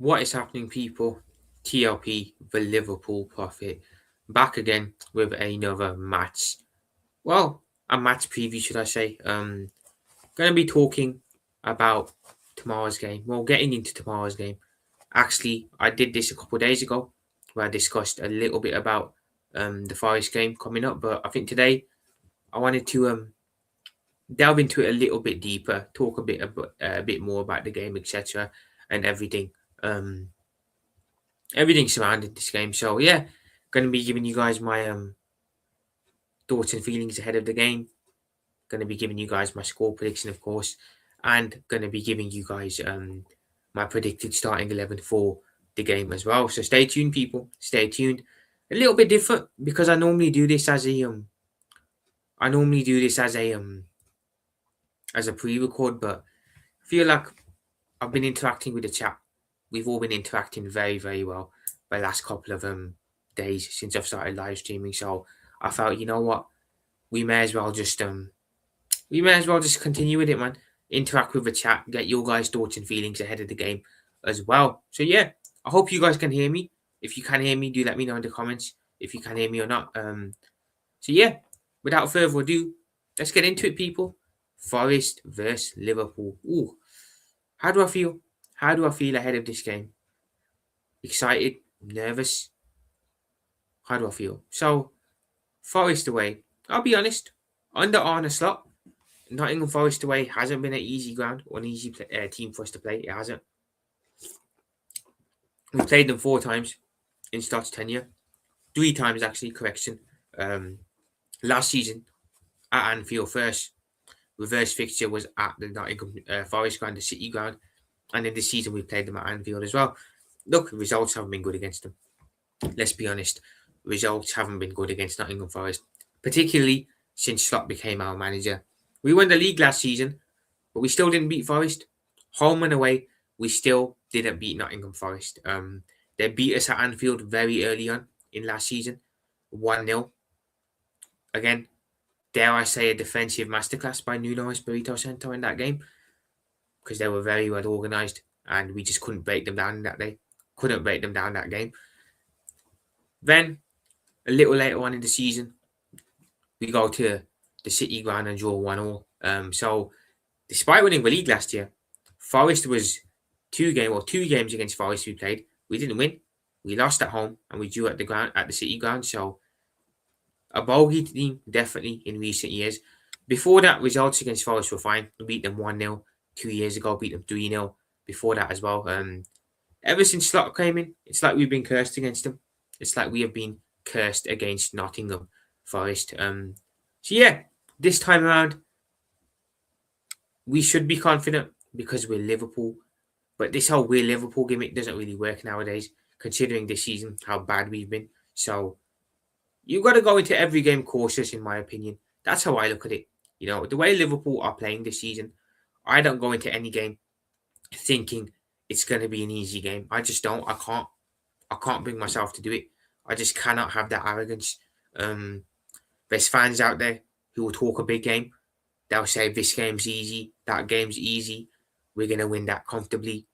What is happening, people? TLP, the Liverpool Prophet, back again with another match. Well, a match preview, should I say? Going to be talking about tomorrow's game. Well, getting into tomorrow's game. Actually, I did this a couple of days ago, where I discussed a little bit about the Forest game coming up. But I think today I wanted to delve into it a little bit deeper, talk a bit more about the game, etc., and everything. Um, Everything surrounding this game. So yeah, going to be giving you guys my thoughts and feelings ahead of the game. Going to be giving you guys my score prediction, of course, and going to be giving you guys my predicted starting 11 for the game as well. So stay tuned, people. Stay tuned. A little bit different because I normally do this as a as a pre-record, but I feel like I've been interacting with the chat. We've all been interacting very, very well the last couple of days since I've started live streaming. So I felt, you know what, we may as well just continue with it, man. Interact with the chat, get your guys' thoughts and feelings ahead of the game as well. So yeah, I hope you guys can hear me. If you can hear me, do let me know in the comments if you can hear me or not. So yeah, without further ado, let's get into it, people. Forest versus Liverpool. Ooh, how do I feel? How do I feel ahead of this game? Excited? Nervous? How do I feel? So, Forest away. I'll be honest. Under Arne Slot, Nottingham Forest away hasn't been an easy ground or an easy team for us to play. It hasn't. We've played them 4 times in Slot's tenure. 3 times, actually, correction. Last season at Anfield first. Reverse fixture was at the Nottingham Forest ground, the City ground. And in this season, we played them at Anfield as well. Look, results haven't been good against them. Let's be honest. Results haven't been good against Nottingham Forest, particularly since Slot became our manager. We won the league last season, but we still didn't beat Forest. Home and away, we still didn't beat Nottingham Forest. They beat us at Anfield very early on in last season, 1-0. Again, dare I say a defensive masterclass by Nuno Espirito Santo in that game, because they were very well organised and we just couldn't break them down that day. Couldn't break them down that game. Then, a little later on in the season, we go to the City ground and draw 1-1. So, despite winning the league last year, Forest was 2 games against Forest we played. We didn't win. We lost at home and we drew at the City ground. So, a bogey team, definitely, in recent years. Before that, results against Forest were fine. We beat them 1-0 2 years ago, beat them 3-0 before that as well. Ever since Slot came in, it's like we've been cursed against them. It's like we have been cursed against Nottingham Forest. So yeah, this time around, we should be confident because we're Liverpool. But this whole we're Liverpool gimmick doesn't really work nowadays, considering this season how bad we've been. So you've got to go into every game cautious, in my opinion. That's how I look at it. You know, the way Liverpool are playing this season, I don't go into any game thinking it's going to be an easy game. I just don't. I can't bring myself to do it. I just cannot have that arrogance. There's fans out there who will talk a big game. They'll say this game's easy, that game's easy. We're going to win that comfortably.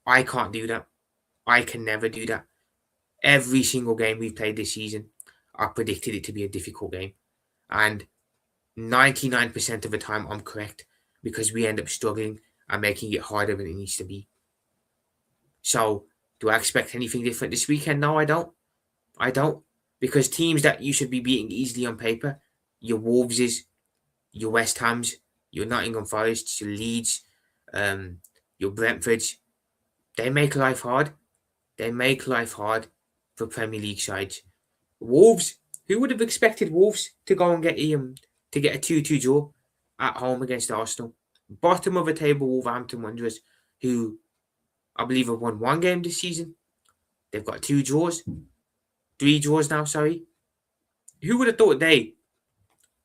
I can't do that. I can never do that. Every single game we've played this season, I predicted it to be a difficult game. And 99% of the time, I'm correct because we end up struggling and making it harder than it needs to be. So, do I expect anything different this weekend? No, I don't. I don't. Because teams that you should be beating easily on paper, your Wolveses, your West Hams, your Nottingham Forests, your Leeds, your Brentfords, they make life hard. They make life hard for Premier League sides. Wolves, who would have expected Wolves to go and get a 2-2 draw at home against Arsenal? Bottom of the table Wolverhampton Wanderers, who I believe have won 1 game this season. They've got 3 draws now, sorry. Who would have thought they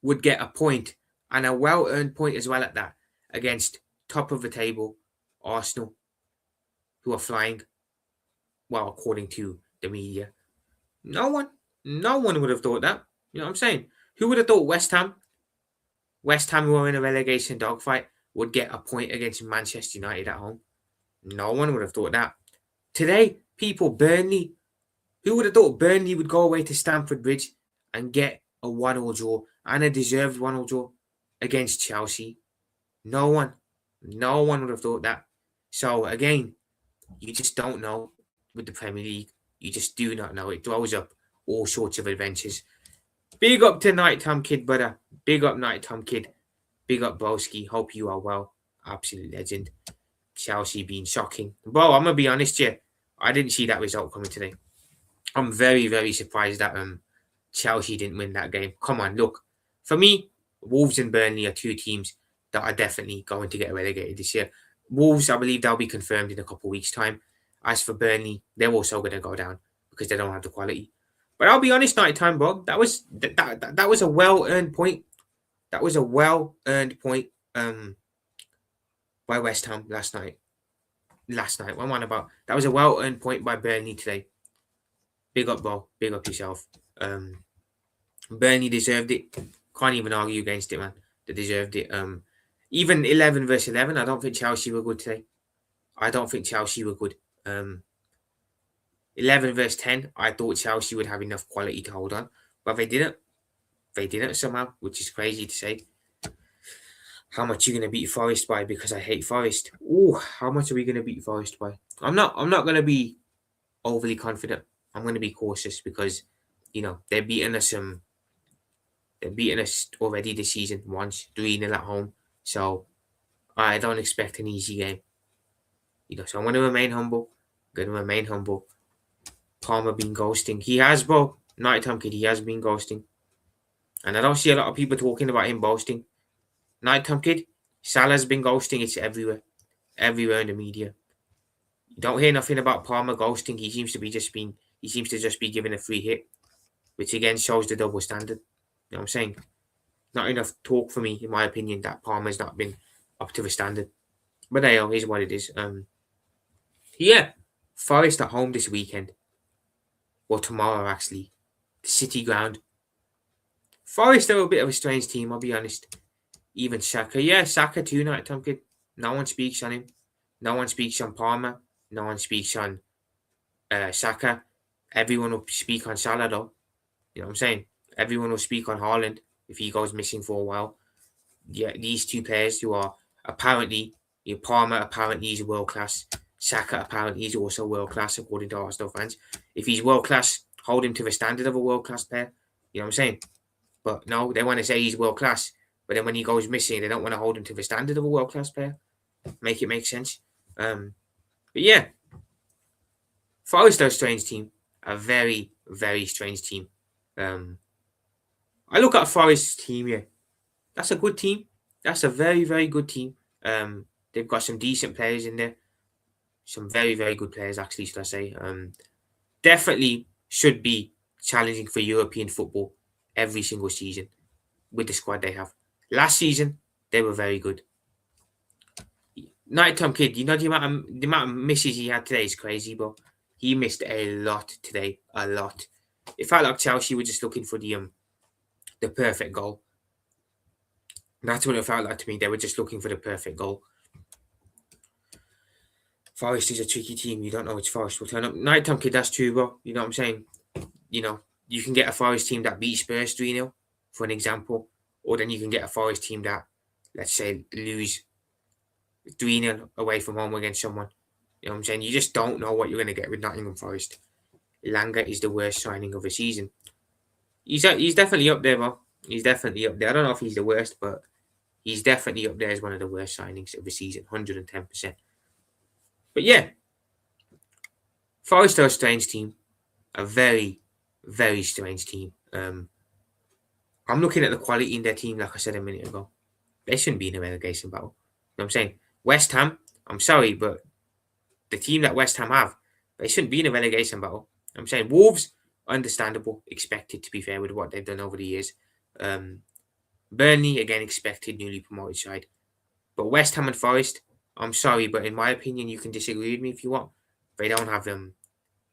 would get a point, and a well-earned point as well at that, against top of the table Arsenal, who are flying, well, according to the media? No one would have thought that. You know what I'm saying? Who would have thought West Ham, who are in a relegation dogfight, would get a point against Manchester United at home? No one would have thought that. Today, Burnley, who would have thought Burnley would go away to Stamford Bridge and get a 1-1 draw, and a deserved 1-1 draw against Chelsea? No one. No one would have thought that. So, again, you just don't know with the Premier League. You just do not know. It throws up all sorts of adventures. Big up to Nighttime Kid, brother. Big up, Nighttime Kid. Big up, Broski. Hope you are well. Absolute legend. Chelsea being shocking. Bro, I'm going to be honest here. I didn't see that result coming today. I'm very, very surprised that Chelsea didn't win that game. Come on, look. For me, Wolves and Burnley are two teams that are definitely going to get relegated this year. Wolves, I believe they'll be confirmed in a couple of weeks' time. As for Burnley, they're also going to go down because they don't have the quality. But I'll be honest, Nighttime, bro. That was a well-earned point. That was a well-earned point by West Ham last night. What am I on about? That was a well-earned point by Burnley today. Big up, bro. Big up yourself. Burnley deserved it. Can't even argue against it, man. They deserved it. Even 11 versus 11, I don't think Chelsea were good today. 11 versus 10, I thought Chelsea would have enough quality to hold on. But they didn't. They didn't somehow, which is crazy to say. How much are you going to beat Forest by? Because I hate Forest. Oh, how much are we going to beat Forest by? I'm not going to be overly confident. I'm going to be cautious because, they're beating us. They're beating us already this season once, 3-0 at home. So I don't expect an easy game. So I'm going to remain humble. Palmer been ghosting. He has, bro. Nighttime Kid, he has been ghosting. And I don't see a lot of people talking about him ghosting. Nighttime Kid, Salah's been ghosting. It's everywhere. Everywhere in the media. You don't hear nothing about Palmer ghosting. He seems to just be given a free hit, which again shows the double standard. You know what I'm saying? Not enough talk for me, in my opinion, that Palmer's not been up to the standard. But hey, here's what it is. Yeah, Forest at home this weekend. Or tomorrow, actually. The City ground. Forest are a bit of a strange team, I'll be honest. Even Saka. Yeah, Saka too, Nighttime Kid. No one speaks on him. No one speaks on Palmer. No one speaks on Saka. Everyone will speak on Salah, though. You know what I'm saying? Everyone will speak on Haaland if he goes missing for a while. Yeah, these two players who are apparently, Palmer apparently is world class. Saka apparently is also world class according to Arsenal fans. If he's world class, hold him to the standard of a world class player. You know what I'm saying? But no, they want to say he's world class. But then when he goes missing, they don't want to hold him to the standard of a world class player. Make it make sense. But yeah, Forest are a strange team. A very, very strange team. I look at Forest's team here. That's a good team. That's a very, very good team. They've got some decent players in there. Some very, very good players, actually, should I say. Definitely should be challenging for European football every single season with the squad they have. Last season, they were very good. Nighttime Kid, the amount of misses he had today is crazy, bro. He missed a lot today. A lot. It felt like Chelsea were just looking for the perfect goal. That's what it felt like to me. They were just looking for the perfect goal. Forest is a tricky team. You don't know which Forest will turn up. Nighttime Kid, that's true, bro. You know what I'm saying? You can get a Forest team that beats Spurs 3-0, for an example. Or then you can get a Forest team that, let's say, lose 3-0 away from home against someone. You know what I'm saying? You just don't know what you're going to get with Nottingham Forest. Elanga is the worst signing of the season. He's definitely up there, bro. He's definitely up there. I don't know if he's the worst, but he's definitely up there as one of the worst signings of the season. 110%. But yeah, Forest are a strange team. A very, very strange team. I'm looking at the quality in their team, like I said a minute ago. They shouldn't be in a relegation battle. You know what I'm saying? West Ham, I'm sorry, but the team that West Ham have, they shouldn't be in a relegation battle. You know what I'm saying? Wolves, understandable, expected, to be fair, with what they've done over the years. Burnley, again, expected, newly promoted side. But West Ham and Forest, I'm sorry, but in my opinion, you can disagree with me if you want. They don't have them.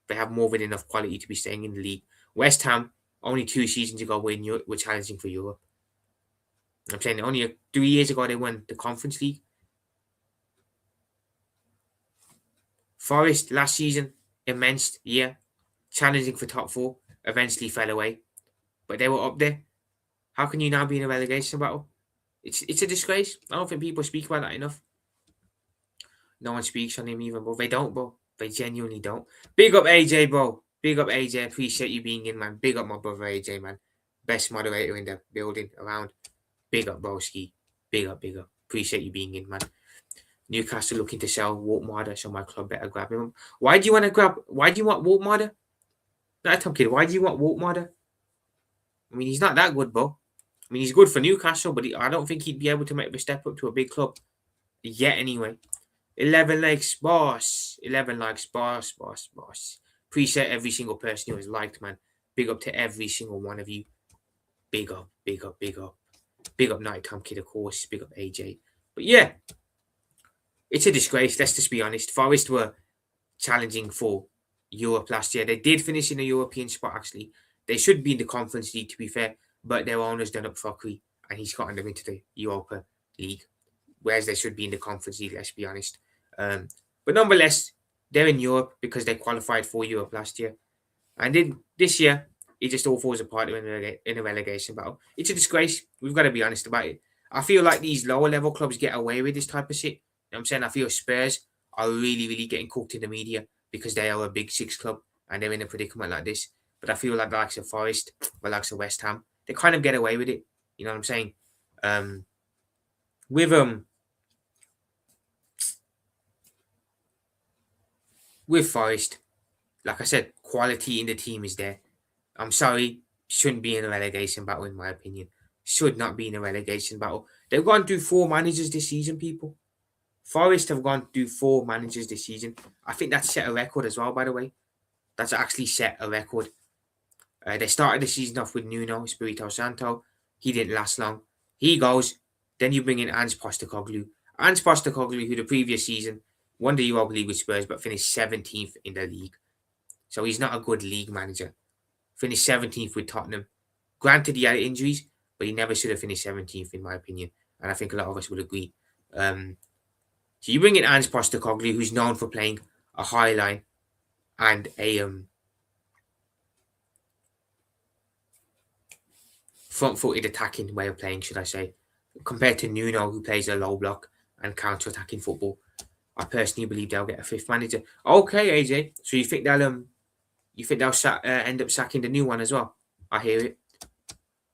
They have more than enough quality to be staying in the league. West Ham, only 2 seasons ago, were challenging for Europe. I'm saying only 3 years ago they won the Conference League. Forest last season, immense year, challenging for top four, eventually fell away, but they were up there. How can you now be in a relegation battle? It's a disgrace. I don't think people speak about that enough. No one speaks on him even, bro. They don't, bro. They genuinely don't. Big up AJ, bro. Big up AJ. Appreciate you being in, man. Big up my brother AJ, man. Best moderator in the building around. Big up, broski. Big up, big up. Appreciate you being in, man. Newcastle looking to sell Waltmarder, so my club better grab him. Why do you want to grab? Why do you want Waltmarder? No, Tom Kid. Why do you want Waltmarder? I mean, he's not that good, bro. I mean, he's good for Newcastle, but I don't think he'd be able to make the step up to a big club yet. Anyway, 11 likes, boss. 11 likes, boss. Appreciate every single person who has liked, man. Big up to every single one of you. Big up, big up, big up. Big up Night Tom Kid, of course. Big up AJ. But yeah, it's a disgrace. Let's just be honest. Forest were challenging for Europe last year. They did finish in a European spot, actually. They should be in the Conference League, to be fair, but their owner's done up fuckery and he's gotten them into the Europa League, whereas they should be in the Conference League, let's be honest. But nonetheless, they're in Europe because they qualified for Europe last year. And then this year, it just all falls apart in a relegation battle. It's a disgrace. We've got to be honest about it. I feel like these lower level clubs get away with this type of shit. You know what I'm saying? I feel Spurs are really, really getting cooked in the media because they are a big six club and they're in a predicament like this. But I feel like the likes of Forest, the likes of West Ham, they kind of get away with it. You know what I'm saying? With Forest, like I said, quality in the team is there. I'm sorry, shouldn't be in a relegation battle, in my opinion. Should not be in a relegation battle. They've gone through 4 managers this season, people. Forest have gone through 4 managers this season. I think that's set a record as well, by the way. That's actually set a record. They started the season off with Nuno Espirito Santo. He didn't last long. He goes. Then you bring in Ange Postecoglou. Ange Postecoglou, who the previous season won the Europa League with Spurs, but finished 17th in the league. So he's not a good league manager. Finished 17th with Tottenham. Granted, he had injuries, but he never should have finished 17th, in my opinion. And I think a lot of us would agree. So you bring in Ange Postecoglou, who's known for playing a high line and a front-footed attacking way of playing, should I say, compared to Nuno, who plays a low block and counter-attacking football. I personally believe they'll get a 5th manager. Okay, AJ. So you think they'll end up sacking the new one as well? I hear it.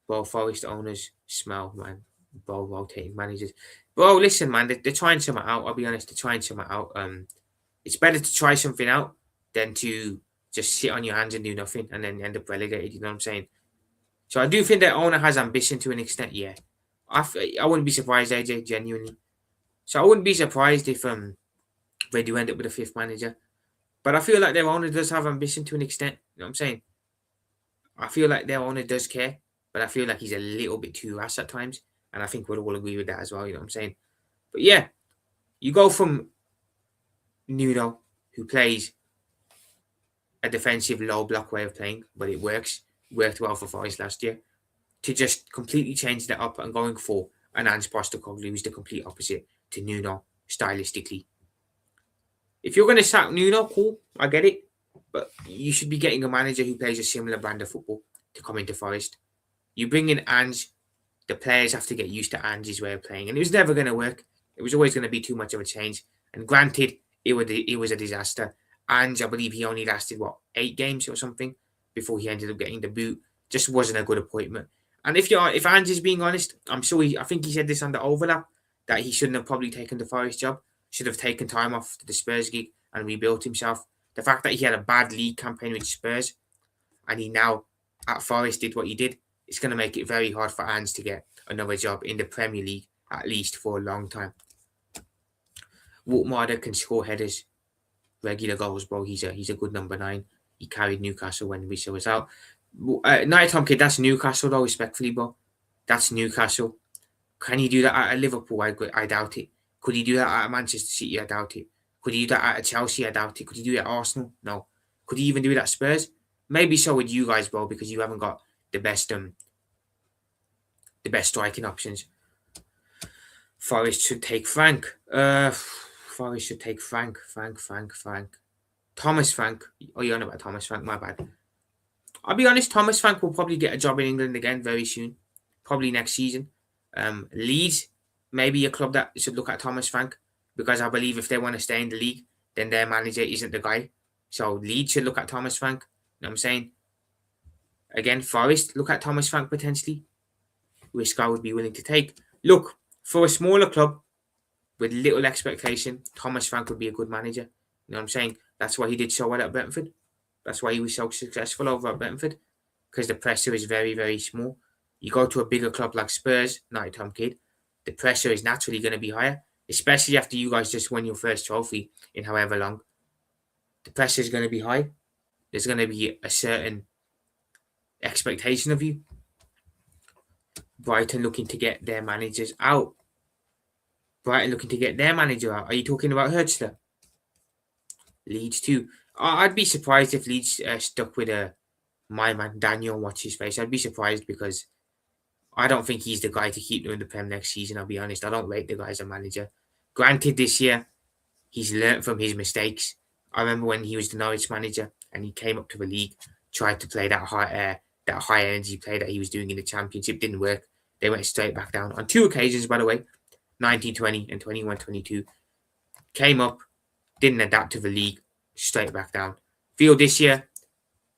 Both Forest owners smell, man. Both rotating managers. Bro, listen, man. They're trying something out. I'll be honest. They're trying something out. It's better to try something out than to just sit on your hands and do nothing and then end up relegated. You know what I'm saying? So I do think their owner has ambition to an extent. Yeah, I wouldn't be surprised, AJ, genuinely. So I wouldn't be surprised if they do end up with a 5th manager. But I feel like their owner does have ambition to an extent. You know what I'm saying? I feel like their owner does care, but I feel like he's a little bit too rash at times. And I think we'll all agree with that as well. You know what I'm saying? But yeah, you go from Nuno, who plays a defensive low block way of playing, but it works. Worked well for Forest last year, to just completely change that up and going for an Ange Postecoglou, who's the complete opposite to Nuno stylistically. If you're going to sack Nuno, cool, I get it. But you should be getting a manager who plays a similar brand of football to come into Forest. You bring in Ange, the players have to get used to Ange's way of playing. And it was never going to work. It was always going to be too much of a change. And granted, it was a disaster. Ange, I believe he only lasted, 8 games or something before he ended up getting the boot. Just wasn't a good appointment. And if Ange is being honest, I think he said this on the overlap, that he shouldn't have probably taken the Forest job. Should have taken time off to the Spurs gig and rebuilt himself. The fact that he had a bad league campaign with Spurs and he now at Forest did what he did, it's going to make it very hard for Ange to get another job in the Premier League, at least for a long time. Waltmarder can score headers, regular goals, bro. He's a good number 9. He carried Newcastle when Wissa was out. Night Tom Kid, that's Newcastle though, respectfully, bro. That's Newcastle. Can he do that at Liverpool? I doubt it. Could he do that at Manchester City? I doubt it. Could he do that at Chelsea? I doubt it. Could he do it at Arsenal? No. Could he even do it at Spurs? Maybe so with you guys, bro, because you haven't got the best striking options. Forest should take Frank. Forest should take Frank. Thomas Frank. Oh, you're on about Thomas Frank. My bad. I'll be honest. Thomas Frank will probably get a job in England again very soon, probably next season. Leeds, maybe a club that should look at Thomas Frank because I believe if they want to stay in the league, then their manager isn't the guy. So Leeds should look at Thomas Frank. You know what I'm saying? Again, Forest, look at Thomas Frank potentially. Risk I would be willing to take. Look, for a smaller club with little expectation, Thomas Frank would be a good manager. You know what I'm saying? That's why he did so well at Brentford. That's why he was so successful over at Brentford. Because the pressure is very, very small. You go to a bigger club like Spurs, Nottingham Kid, the pressure is naturally going to be higher. Especially after you guys just won your first trophy in however long. The pressure is going to be high. There's going to be a certain expectation of you. Brighton looking to get their managers out. Brighton looking to get their manager out. Are you talking about Hurtsler? Leeds too. I'd be surprised if Leeds stuck with my man Daniel. Watch his face. I'd be surprised because I don't think he's the guy to keep them in the Prem next season. I'll be honest. I don't rate the guy as a manager. Granted, this year he's learnt from his mistakes. I remember when he was the Norwich manager and he came up to the league, tried to play that high energy play that he was doing in the Championship. Didn't work. They went straight back down on 2 occasions, by the way, 1920 and 21-22. Came up, didn't adapt to the league, straight back down. Feel this year,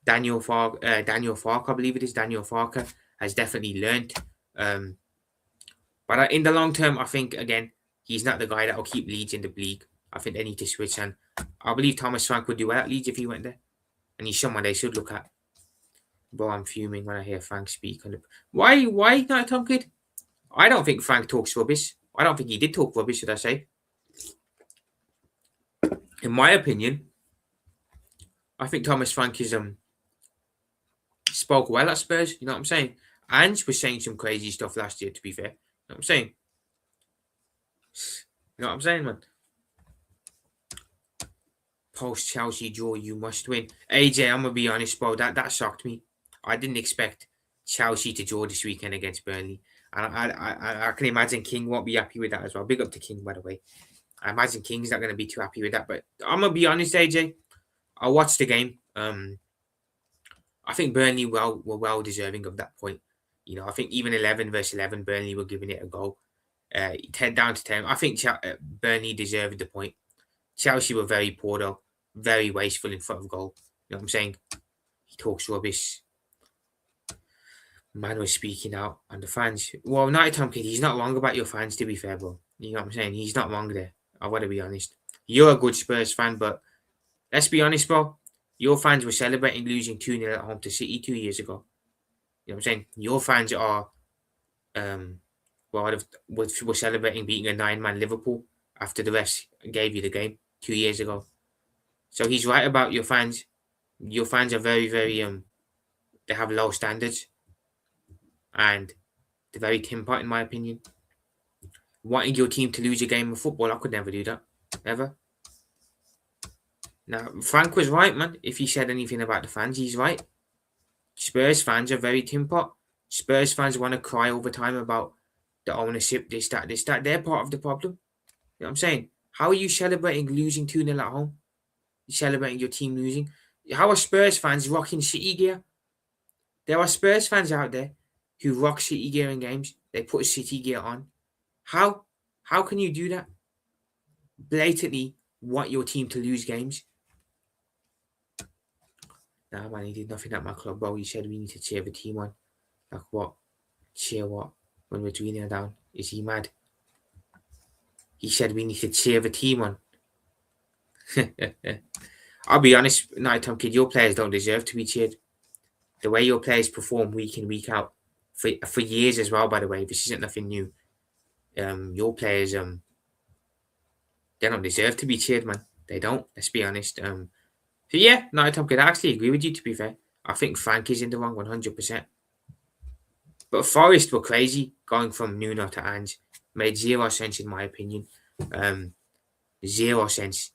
Daniel Farker, I believe it is, Daniel Farker, has definitely learnt. But in the long term, I think, again, he's not the guy that will keep Leeds in the league. I think they need to switch, and I believe Thomas Frank would do well at Leeds if he went there. And he's someone they should look at. Bro, I'm fuming when I hear Frank speak. Why not Tom Kid? I don't think Frank talks rubbish. I don't think he did talk rubbish, should I say. In my opinion, I think Thomas Frank is spoke well at Spurs. You know what I'm saying? Ange was saying some crazy stuff last year, to be fair. You know what I'm saying? You know what I'm saying, man? Post Chelsea draw, you must win. AJ, I'm gonna be honest, bro. That shocked me. I didn't expect Chelsea to draw this weekend against Burnley, and I can imagine King won't be happy with that as well. Big up to King, by the way. I imagine King's not gonna be too happy with that. But I'm gonna be honest, AJ. I watched the game. I think Burnley were well deserving of that point. You know, I think even 11 versus 11, Burnley were giving it a go. 10 down to 10. I think Burnley deserved the point. Chelsea were very poor though, very wasteful in front of goal. You know what I'm saying? He talks rubbish. Man was speaking out, and the fans. Well, Night Tom Kid, he's not wrong about your fans. To be fair, bro, you know what I'm saying? He's not wrong there. I want to be honest. You're a good Spurs fan, but let's be honest, bro. Your fans were celebrating losing 2-0 at home to City 2 years ago. You know what I'm saying? Your fans are, were celebrating beating a 9-man Liverpool after the rest gave you the game 2 years ago. So he's right about your fans. Your fans are very, very, they have low standards. And they're very tin pot, in my opinion. Wanting your team to lose a game of football, I could never do that. Ever. Now, Frank was right, man. If he said anything about the fans, he's right. Spurs fans are very tin pot. Spurs fans want to cry all the time about the ownership, this, that. They're part of the problem. You know what I'm saying? How are you celebrating losing 2-0 at home? You're celebrating your team losing. How are Spurs fans rocking City gear? There are Spurs fans out there who rock City gear in games. They put City gear on. How? How can you do that? Blatantly want your team to lose games. Nah, man, he did nothing at my club, bro. He said we need to cheer the team on. Like what? Cheer what? When we're 3-0 down? Is he mad? He said we need to cheer the team on. I'll be honest, Night Tom Kid, your players don't deserve to be cheered. The way your players perform week in, week out, for years as well, by the way, this isn't nothing new. Your players, they don't deserve to be cheered, man. They don't, let's be honest. So yeah, Night Tom Kid, I actually agree with you, to be fair. I think Frank is in the wrong 100%. But Forest were crazy going from Nuno to Ange. Made zero sense in my opinion. Zero sense.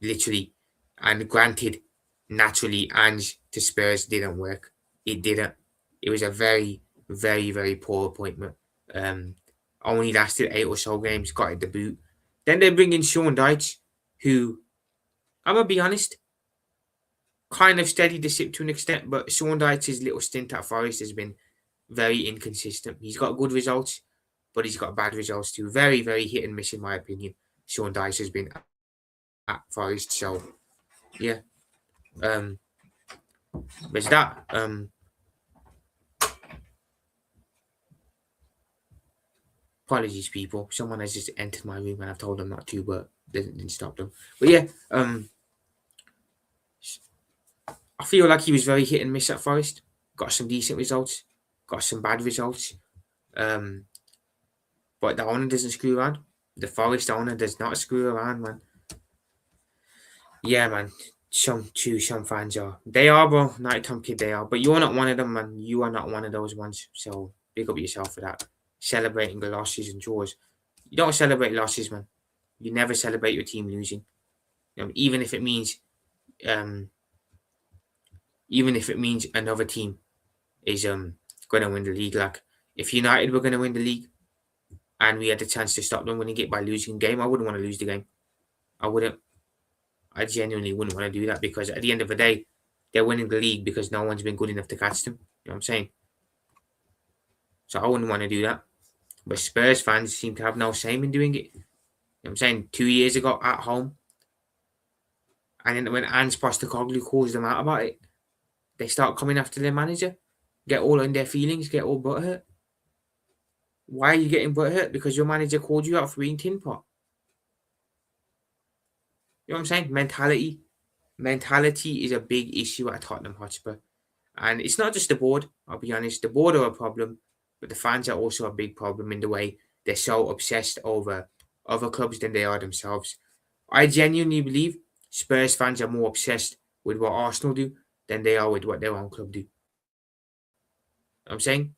Literally. And granted, naturally, Ange to Spurs didn't work. It didn't. It was a very, very, very poor appointment. Only lasted 8 or so games, got it the boot. Then they bring in Sean Dyche, who I'm gonna be honest, kind of steadied the ship to an extent, but Sean Dyche's little stint at Forest has been very inconsistent. He's got good results, but he's got bad results too. Very, very hit and miss in my opinion. Sean Dyche has been at Forest, so yeah. There's that. Apologies, people. Someone has just entered my room and I've told them not to, but didn't stop them. But yeah, I feel like he was very hit and miss at Forest. Got some decent results, got some bad results. Um, but the owner doesn't screw around. The Forest owner does not screw around, man. Yeah, man. Some fans are. They are, bro. Night Tom Kid, they are. But you're not one of them, man. You are not one of those ones. So big up yourself for that. Celebrating the losses and draws. You don't celebrate losses, man. You never celebrate your team losing. Even if it means, um, even if it means another team is going to win the league. Like if United were going to win the league and we had the chance to stop them winning it by losing the game, I wouldn't want to lose the game. I wouldn't. I genuinely wouldn't want to do that because at the end of the day, they're winning the league because no one's been good enough to catch them. You know what I'm saying? So I wouldn't want to do that. But Spurs fans seem to have no shame in doing it. You know what I'm saying? 2 years ago at home, and then when Ange Postecoglou calls them out about it, they start coming after their manager, get all in their feelings, get all butthurt. Why are you getting butthurt? Because your manager called you out for being tin pot. You know what I'm saying? Mentality. Mentality is a big issue at Tottenham Hotspur. And it's not just the board, I'll be honest. The board are a problem, but the fans are also a big problem in the way they're so obsessed over other clubs than they are themselves. I genuinely believe Spurs fans are more obsessed with what Arsenal do than they are with what their own club do. You know what I'm saying?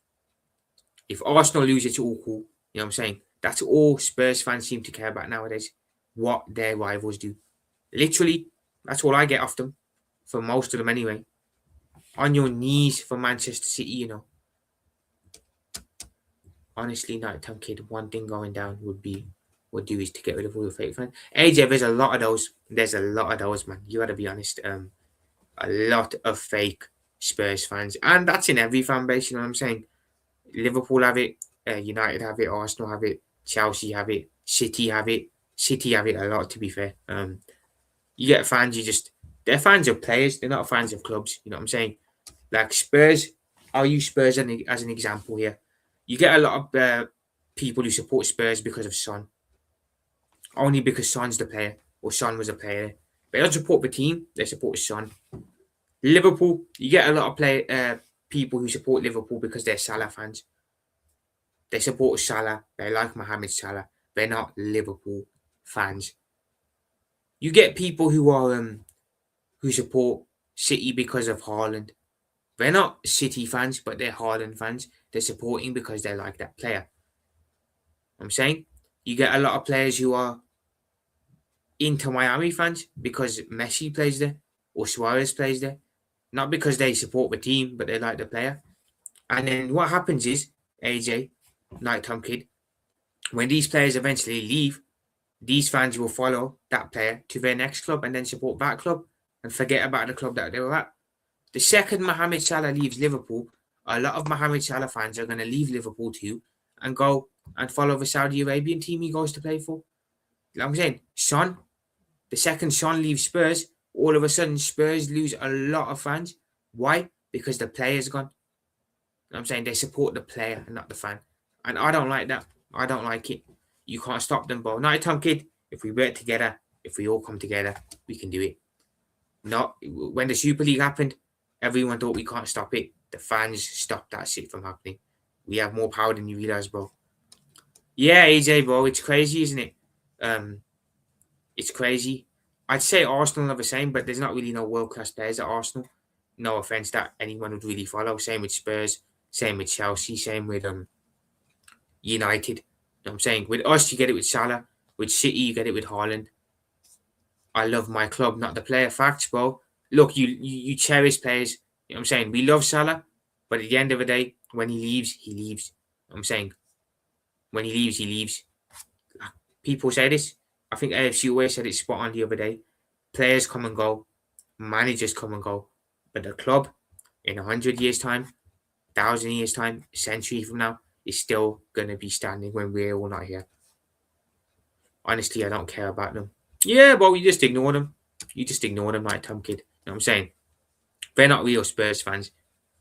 If Arsenal lose, it's all cool. You know what I'm saying? That's all Spurs fans seem to care about nowadays. What their rivals do. Literally, that's all I get off them. For most of them anyway. On your knees for Manchester City, you know. Honestly, Nighttime Kid, one thing going down would do is to get rid of all the fake fans. AJ, there's a lot of those. There's a lot of those, man. You gotta be honest. A lot of fake Spurs fans. And that's in every fan base, you know what I'm saying? Liverpool have it, United have it, Arsenal have it, Chelsea have it, City have it. City have it a lot, to be fair. You get fans, they're fans of players, they're not fans of clubs. You know what I'm saying? Like Spurs, I'll use Spurs as an example here. You get a lot of people who support Spurs because of Son, only because Son's the player or Son was a player. They don't support the team; they support Son. Liverpool, you get a lot of people who support Liverpool because they're Salah fans. They support Salah. They like Mohamed Salah. They're not Liverpool fans. You get people who support City because of Haaland. They're not City fans, but they're Haaland fans. They're supporting because they like that player. I'm saying you get a lot of players who are Inter Miami fans because Messi plays there or Suarez plays there, not because they support the team, but they like the player. And then what happens is, AJ, Nighttime Kid, when these players eventually leave, these fans will follow that player to their next club and then support that club and forget about the club that they were at. The second Mohamed Salah leaves Liverpool, a lot of Mohamed Salah fans are going to leave Liverpool too and go and follow the Saudi Arabian team he goes to play for. You know what I'm saying? Son, the second Son leaves Spurs, all of a sudden Spurs lose a lot of fans. Why? Because the player's gone. You know what I'm saying? They support the player and not the fan. And I don't like that. I don't like it. You can't stop them, bro. Night time, kid. If we work together, if we all come together, we can do it. Not when the Super League happened, everyone thought we can't stop it. The fans stopped that shit from happening. We have more power than you realize, bro. Yeah, AJ, bro, it's crazy, isn't it? It's crazy. I'd say Arsenal are the same, but there's not really no world class players at Arsenal. No offense that anyone would really follow. Same with Spurs, same with Chelsea, same with United. You know what I'm saying? With us, you get it with Salah. With City, you get it with Haaland. I love my club, not the player. Facts, bro. Look, you cherish players. You know what I'm saying? We love Salah, but at the end of the day, when he leaves, he leaves. You know what I'm saying? When he leaves, he leaves. People say this. I think AFC always said it spot on the other day. Players come and go, managers come and go, but the club in 100 years' time, 1,000 years' time, a century from now, is still gonna be standing when we're all not here. Honestly, I don't care about them. Yeah, but we just ignore them. You just ignore them like Tom Kid. You know what I'm saying? They're not real Spurs fans.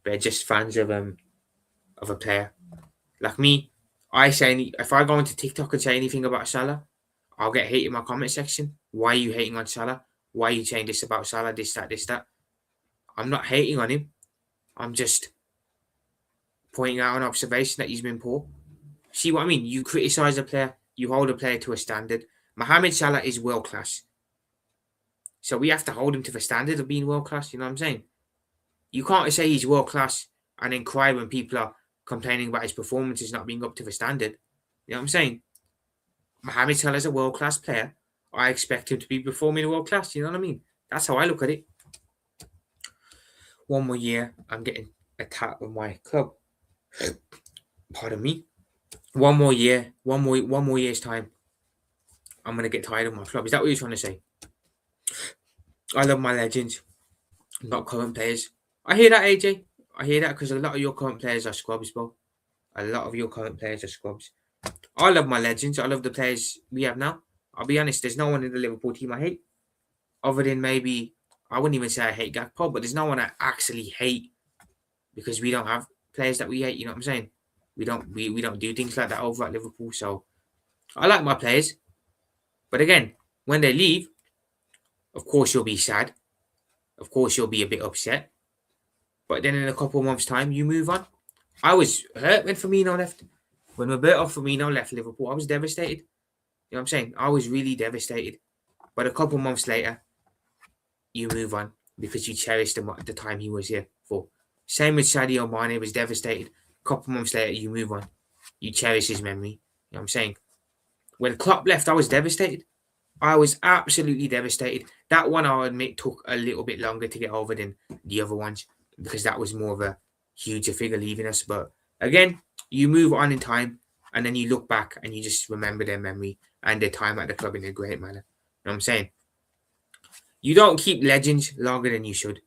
They're just fans of a player. Like me, if I go into TikTok and say anything about Salah, I'll get hate in my comment section. Why are you hating on Salah? Why are you saying this about Salah? This, that, this, that. I'm not hating on him. I'm just pointing out an observation that he's been poor. See what I mean? You criticize a player, you hold a player to a standard. Mohamed Salah is world class. So we have to hold him to the standard of being world class. You know what I'm saying? You can't say he's world class and then cry when people are complaining about his performances not being up to the standard. You know what I'm saying? Mohamed Salah is a world class player. I expect him to be performing world class. You know what I mean? That's how I look at it. One more year, I'm getting attacked with my club. Pardon me. One more year, one more year's time, I'm gonna get tired of my club. Is that what you're trying to say? I love my legends, not current players. I hear that, AJ. I hear that because a lot of your current players are scrubs, bro. A lot of your current players are scrubs. I love my legends. I love the players we have now. I'll be honest, there's no one in the Liverpool team I hate. Other than maybe, I wouldn't even say I hate Gakpo, but there's no one I actually hate because we don't have players that we hate. You know what I'm saying? We don't do things like that over at Liverpool. So I like my players. But again, when they leave, of course you'll be sad. Of course you'll be a bit upset. But then in a couple of months' time, you move on. I was hurt when Firmino left. When Roberto Firmino left Liverpool, I was devastated. You know what I'm saying? I was really devastated. But a couple of months later, you move on because you cherish the time he was here for. Same with Sadio Mane, was devastated. A couple of months later, you move on. You cherish his memory. You know what I'm saying? When Klopp left, I was devastated. I was absolutely devastated. That one, I'll admit, took a little bit longer to get over than the other ones because that was more of a huger figure leaving us. But again, you move on in time and then you look back and you just remember their memory and their time at the club in a great manner. You know what I'm saying? You don't keep legends longer than you should.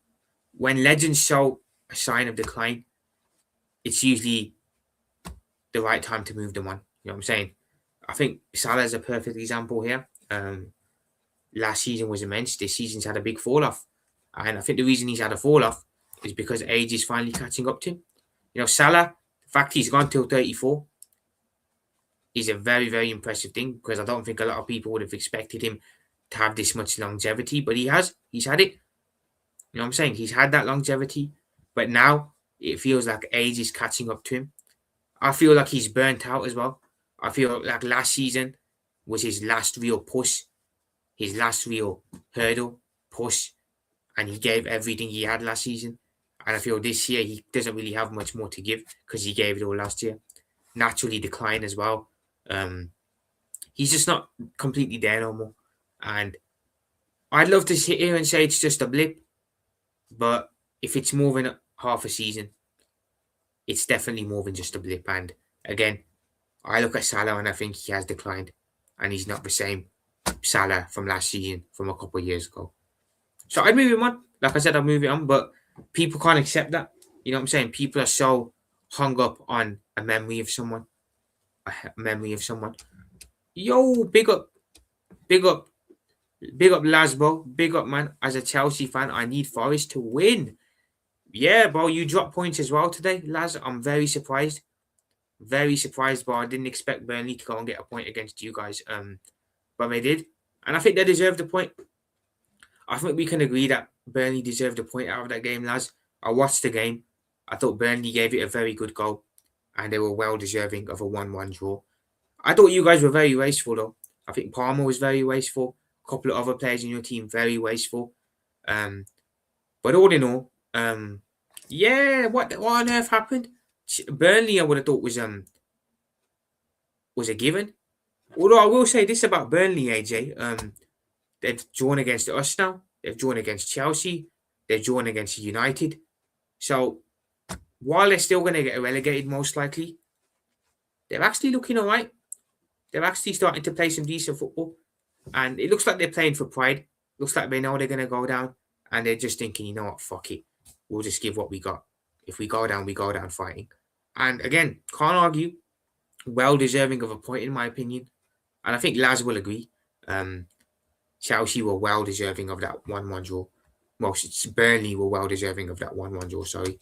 When legends show a sign of decline, it's usually the right time to move them on. You know what I'm saying? I think Salah is a perfect example here. Last season was immense. This season's had a big fall off. And I think the reason he's had a fall off is because age is finally catching up to him. You know, Salah, the fact he's gone till 34 is a very, very impressive thing because I don't think a lot of people would have expected him to have this much longevity, but he has. He's had it. You know what I'm saying? He's had that longevity, but now it feels like age is catching up to him. I feel like he's burnt out as well. I feel like last season was his last real push, his last real hurdle push, and he gave everything he had last season. And I feel this year he doesn't really have much more to give because he gave it all last year. Naturally declined as well. He's just not completely there no more. And I'd love to sit here and say it's just a blip, but if it's more than half a season, it's definitely more than just a blip. And again, I look at Salah and I think he has declined, and he's not the same Salah from last season, from a couple of years ago. So I'd move him on. Like I said, I'd move it on, but people can't accept that. You know what I'm saying? People are so hung up on a memory of someone. A memory of someone. Yo, big up. Big up. Big up, Laz, bro. Big up, man. As a Chelsea fan, I need Forest to win. Yeah, bro, you dropped points as well today, Laz. I'm very surprised. Very surprised, but I didn't expect Burnley to go and get a point against you guys. But they did. And I think they deserved the point. I think we can agree that Burnley deserved a point out of that game, lads. I watched the game. I thought Burnley gave it a very good goal. And they were well deserving of a 1-1 draw. I thought you guys were very wasteful, though. I think Palmer was very wasteful. A couple of other players in your team, very wasteful. But all in all, yeah, what on earth happened? Burnley, I would have thought was a given. Although I will say this about Burnley, AJ, they've drawn against us now. They've drawn against Chelsea. They've drawn against United. So while they're still going to get relegated, most likely, they're actually looking all right. They're actually starting to play some decent football, and it looks like they're playing for pride. Looks like they know they're going to go down, and they're just thinking, you know what, fuck it. We'll just give what we got. If we go down, we go down fighting. And again, can't argue. Well deserving of a point, in my opinion. And I think Laz will agree. Chelsea were well deserving of that 1-1 draw. Well, Burnley were well deserving of that 1-1 draw, sorry.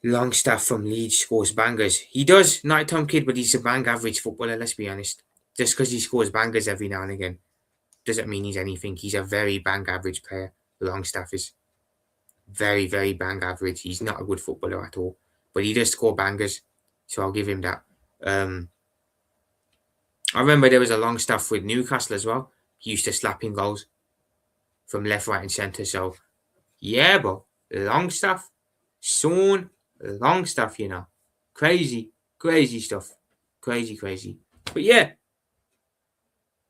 Longstaff from Leeds scores bangers. He does, Night Tom Kid, but he's a bang average footballer, let's be honest. Just because he scores bangers every now and again doesn't mean he's anything. He's a very bang average player. Longstaff is very, very bang average. He's not a good footballer at all, but he does score bangers, so I'll give him that. I remember there was a Longstaff with Newcastle as well. He used to slap in goals from left, right, and centre. So, yeah, but Longstaff, soon Longstaff, you know, crazy stuff, crazy. But yeah,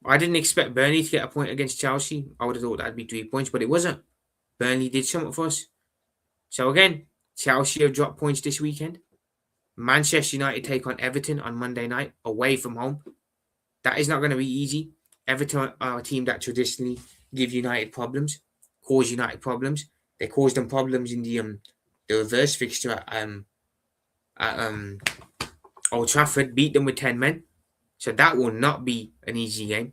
I didn't expect Burnley to get a point against Chelsea. I would have thought that'd be 3 points, but it wasn't. Burnley did something for us. So again, Chelsea have dropped points this weekend. Manchester United take on Everton on Monday night away from home. That is not going to be easy. Everton are a team that traditionally give United problems, cause United problems. They caused them problems in the reverse fixture at Old Trafford, beat them with 10 men. So that will not be an easy game.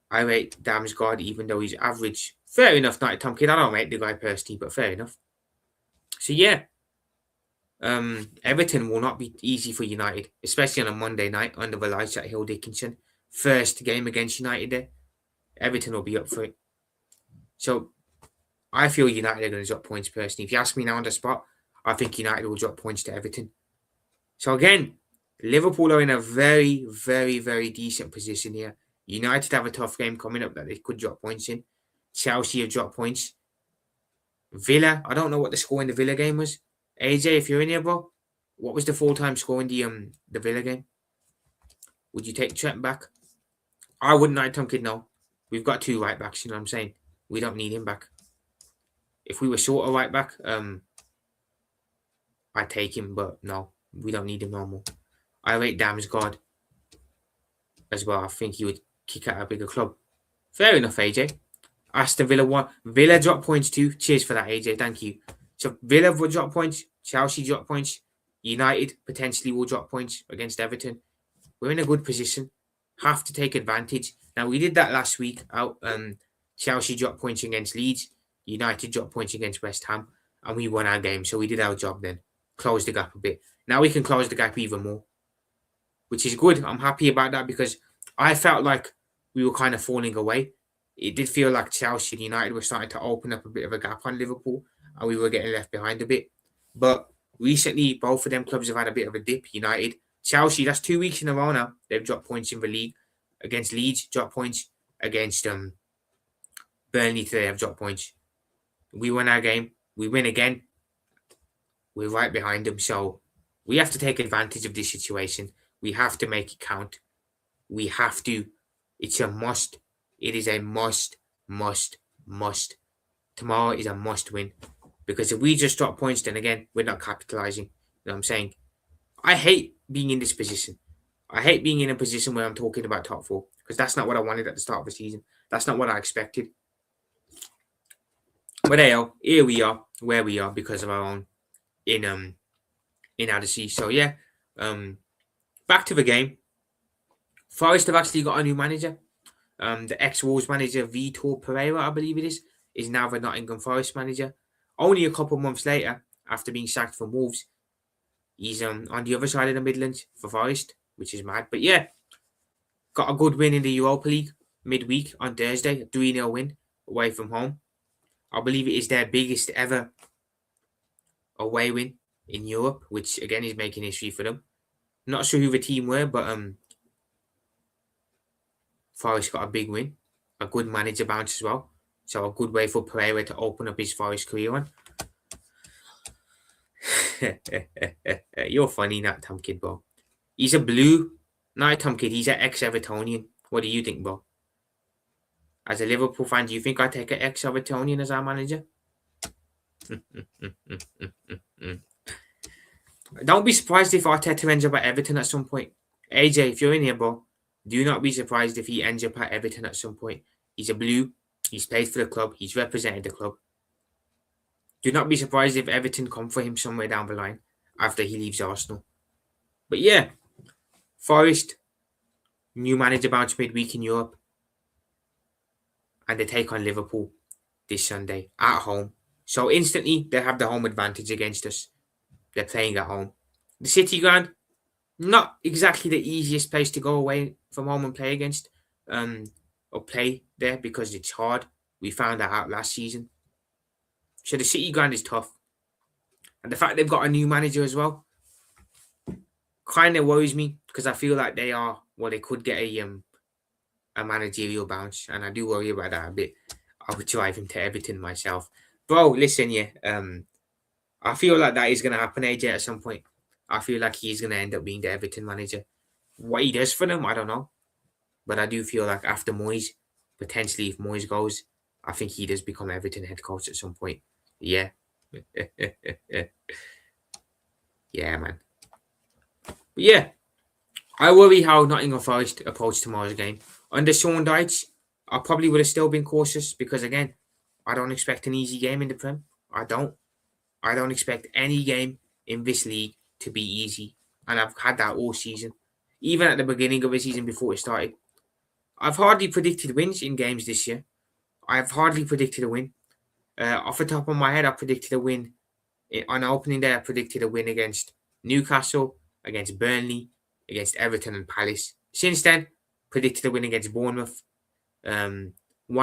I rate Damsgaard, even though he's average. Fair enough, Night Tom Kid. I don't rate the guy personally, but fair enough. So yeah, Everton will not be easy for United, especially on a Monday night under the lights at Hill Dickinson. First game against United there. Everton will be up for it. So I feel United are going to drop points personally. If you ask me now on the spot, I think United will drop points to Everton. So again, Liverpool are in a very, very, very decent position here. United have a tough game coming up that they could drop points in. Chelsea have dropped points. Villa, I don't know what the score in the Villa game was. AJ, if you're in here, bro, what was the full-time score in the Villa game? Would you take Trent back? I wouldn't. Night Tom Kid, no. We've got 2 right backs, you know what I'm saying? We don't need him back. If we were short of right back, I'd take him, but no, we don't need him no more. I rate Damsgaard as well. I think he would kick out a bigger club. Fair enough, AJ. Aston Villa won. Villa dropped points too. Cheers for that, AJ. Thank you. So Villa will drop points. Chelsea drop points. United potentially will drop points against Everton. We're in a good position. Have to take advantage. Now, we did that last week. Chelsea dropped points against Leeds. United dropped points against West Ham. And we won our game. So we did our job then. Closed the gap a bit. Now we can close the gap even more, which is good. I'm happy about that because I felt like we were kind of falling away. It did feel like Chelsea and United were starting to open up a bit of a gap on Liverpool and we were getting left behind a bit. But recently, both of them clubs have had a bit of a dip. United, Chelsea, that's 2 weeks in a row now. They've dropped points in the league. Against Leeds, dropped points. Against Burnley today, have dropped points. We won our game. We win again. We're right behind them. So we have to take advantage of this situation. We have to make it count. We have to. It's a must. It is a must. Tomorrow is a must win. Because if we just drop points, then again, we're not capitalizing. You know what I'm saying? I hate being in this position. I hate being in a position where I'm talking about top 4. Because that's not what I wanted at the start of the season. That's not what I expected. But here we are, where we are because of our own inadequacy. So yeah, back to the game. Forest have actually got a new manager. The ex-Wolves manager, Vitor Pereira, I believe it is now the Nottingham Forest manager. Only a couple months later, after being sacked from Wolves, he's on the other side of the Midlands for Forest, which is mad. But yeah, got a good win in the Europa League midweek on Thursday, a 3-0 win away from home. I believe it is their biggest ever away win in Europe, which again is making history for them. Not sure who the team were, but Forest got a big win, a good manager bounce as well. So a good way for Pereira to open up his Forest career on. You're funny, Nat Tom Kid, bro. He's a blue. Nat Tom Kid, he's an ex-Evertonian. What do you think, bro? As a Liverpool fan, do you think I'd take an ex-Evertonian as our manager? Don't be surprised if Arteta ends up at Everton at some point. AJ, if you're in here, bro, do not be surprised if he ends up at Everton at some point. He's a blue. He's played for the club. He's represented the club. Do not be surprised if Everton come for him somewhere down the line after he leaves Arsenal. But yeah, Forest, new manager bounce midweek in Europe, and they take on Liverpool this Sunday at home. So instantly they have the home advantage against us. They're playing at home. The City ground, not exactly the easiest place to go away from home and play against, or play there because it's hard. We found that out last season. So the City ground is tough, and the fact they've got a new manager as well kind of worries me because I feel like they could get a managerial bounce, and I do worry about that a bit. I would drive him to Everton myself, bro. Listen, yeah, I feel like that is gonna happen, AJ, at some point. I feel like he's gonna end up being the Everton manager. What he does for them, I don't know, but I do feel like after Moyes, potentially if Moyes goes, I think he does become Everton head coach at some point. Yeah, yeah, man. But yeah, I worry how Nottingham Forest approach tomorrow's game. Under Sean Dyche, I probably would have still been cautious because again, I don't expect an easy game in the Prem. I don't. I don't expect any game in this league to be easy, and I've had that all season. Even at the beginning of the season before it started, I've hardly predicted wins in games this year. I've hardly predicted a win. Off the top of my head, I predicted a win on opening day. I predicted a win against Newcastle, against Burnley, against Everton and Palace. Since then, predicted a win against Bournemouth. One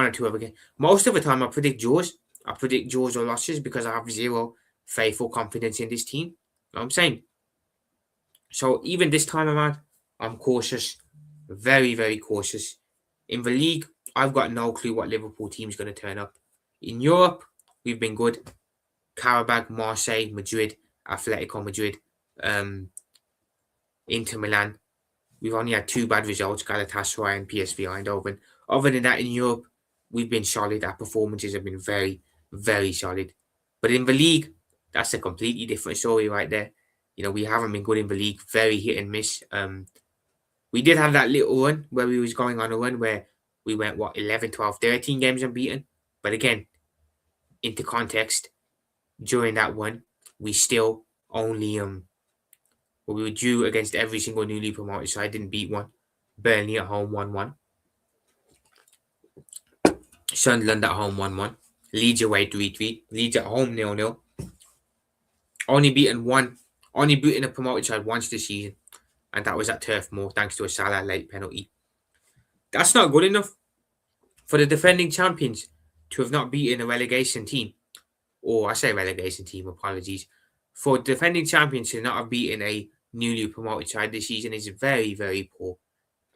or two other games. Most of the time, I predict draws. I predict draws or losses because I have zero faith or confidence in this team. You know what I'm saying? So even this time around, I'm cautious. Very, very cautious. In the league, I've got no clue what Liverpool team's going to turn up. In Europe, we've been good. Karabakh, Marseille, Madrid, Atletico Madrid, Inter Milan. We've only had two bad results, Galatasaray and PSV Eindhoven. Other than that, in Europe, we've been solid. Our performances have been very, very solid. But in the league, that's a completely different story right there. You know, we haven't been good in the league, very hit and miss. We did have that little run where we was going on a run where we went, 11, 12, 13 games unbeaten. But again, into context, during that one, we still only we were due against every single newly promoted side, didn't beat one. Burnley at home 1-1. Sunderland at home 1-1. Leeds away 3-3. Leeds at home 0-0. Only beaten a promoted side once this season, and that was at Turf Moor thanks to a Salah late penalty. That's not good enough for the defending champions to have not beaten a relegation team. Or I say relegation team, apologies. For defending champions to not have beaten a newly promoted side this season is very, very poor.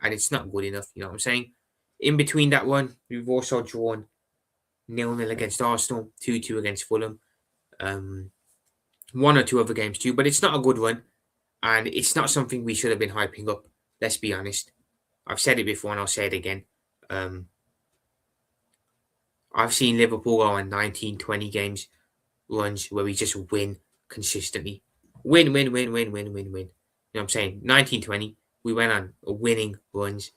And it's not good enough, you know what I'm saying? In between that one, we've also drawn 0-0 against Arsenal, 2-2 against Fulham. One or two other games too, but it's not a good one. And it's not something we should have been hyping up. Let's be honest. I've said it before and I'll say it again. I've seen Liverpool go on 19, 20 games runs where we just win consistently. Win. You know what I'm saying? 19, 20. We went on winning runs.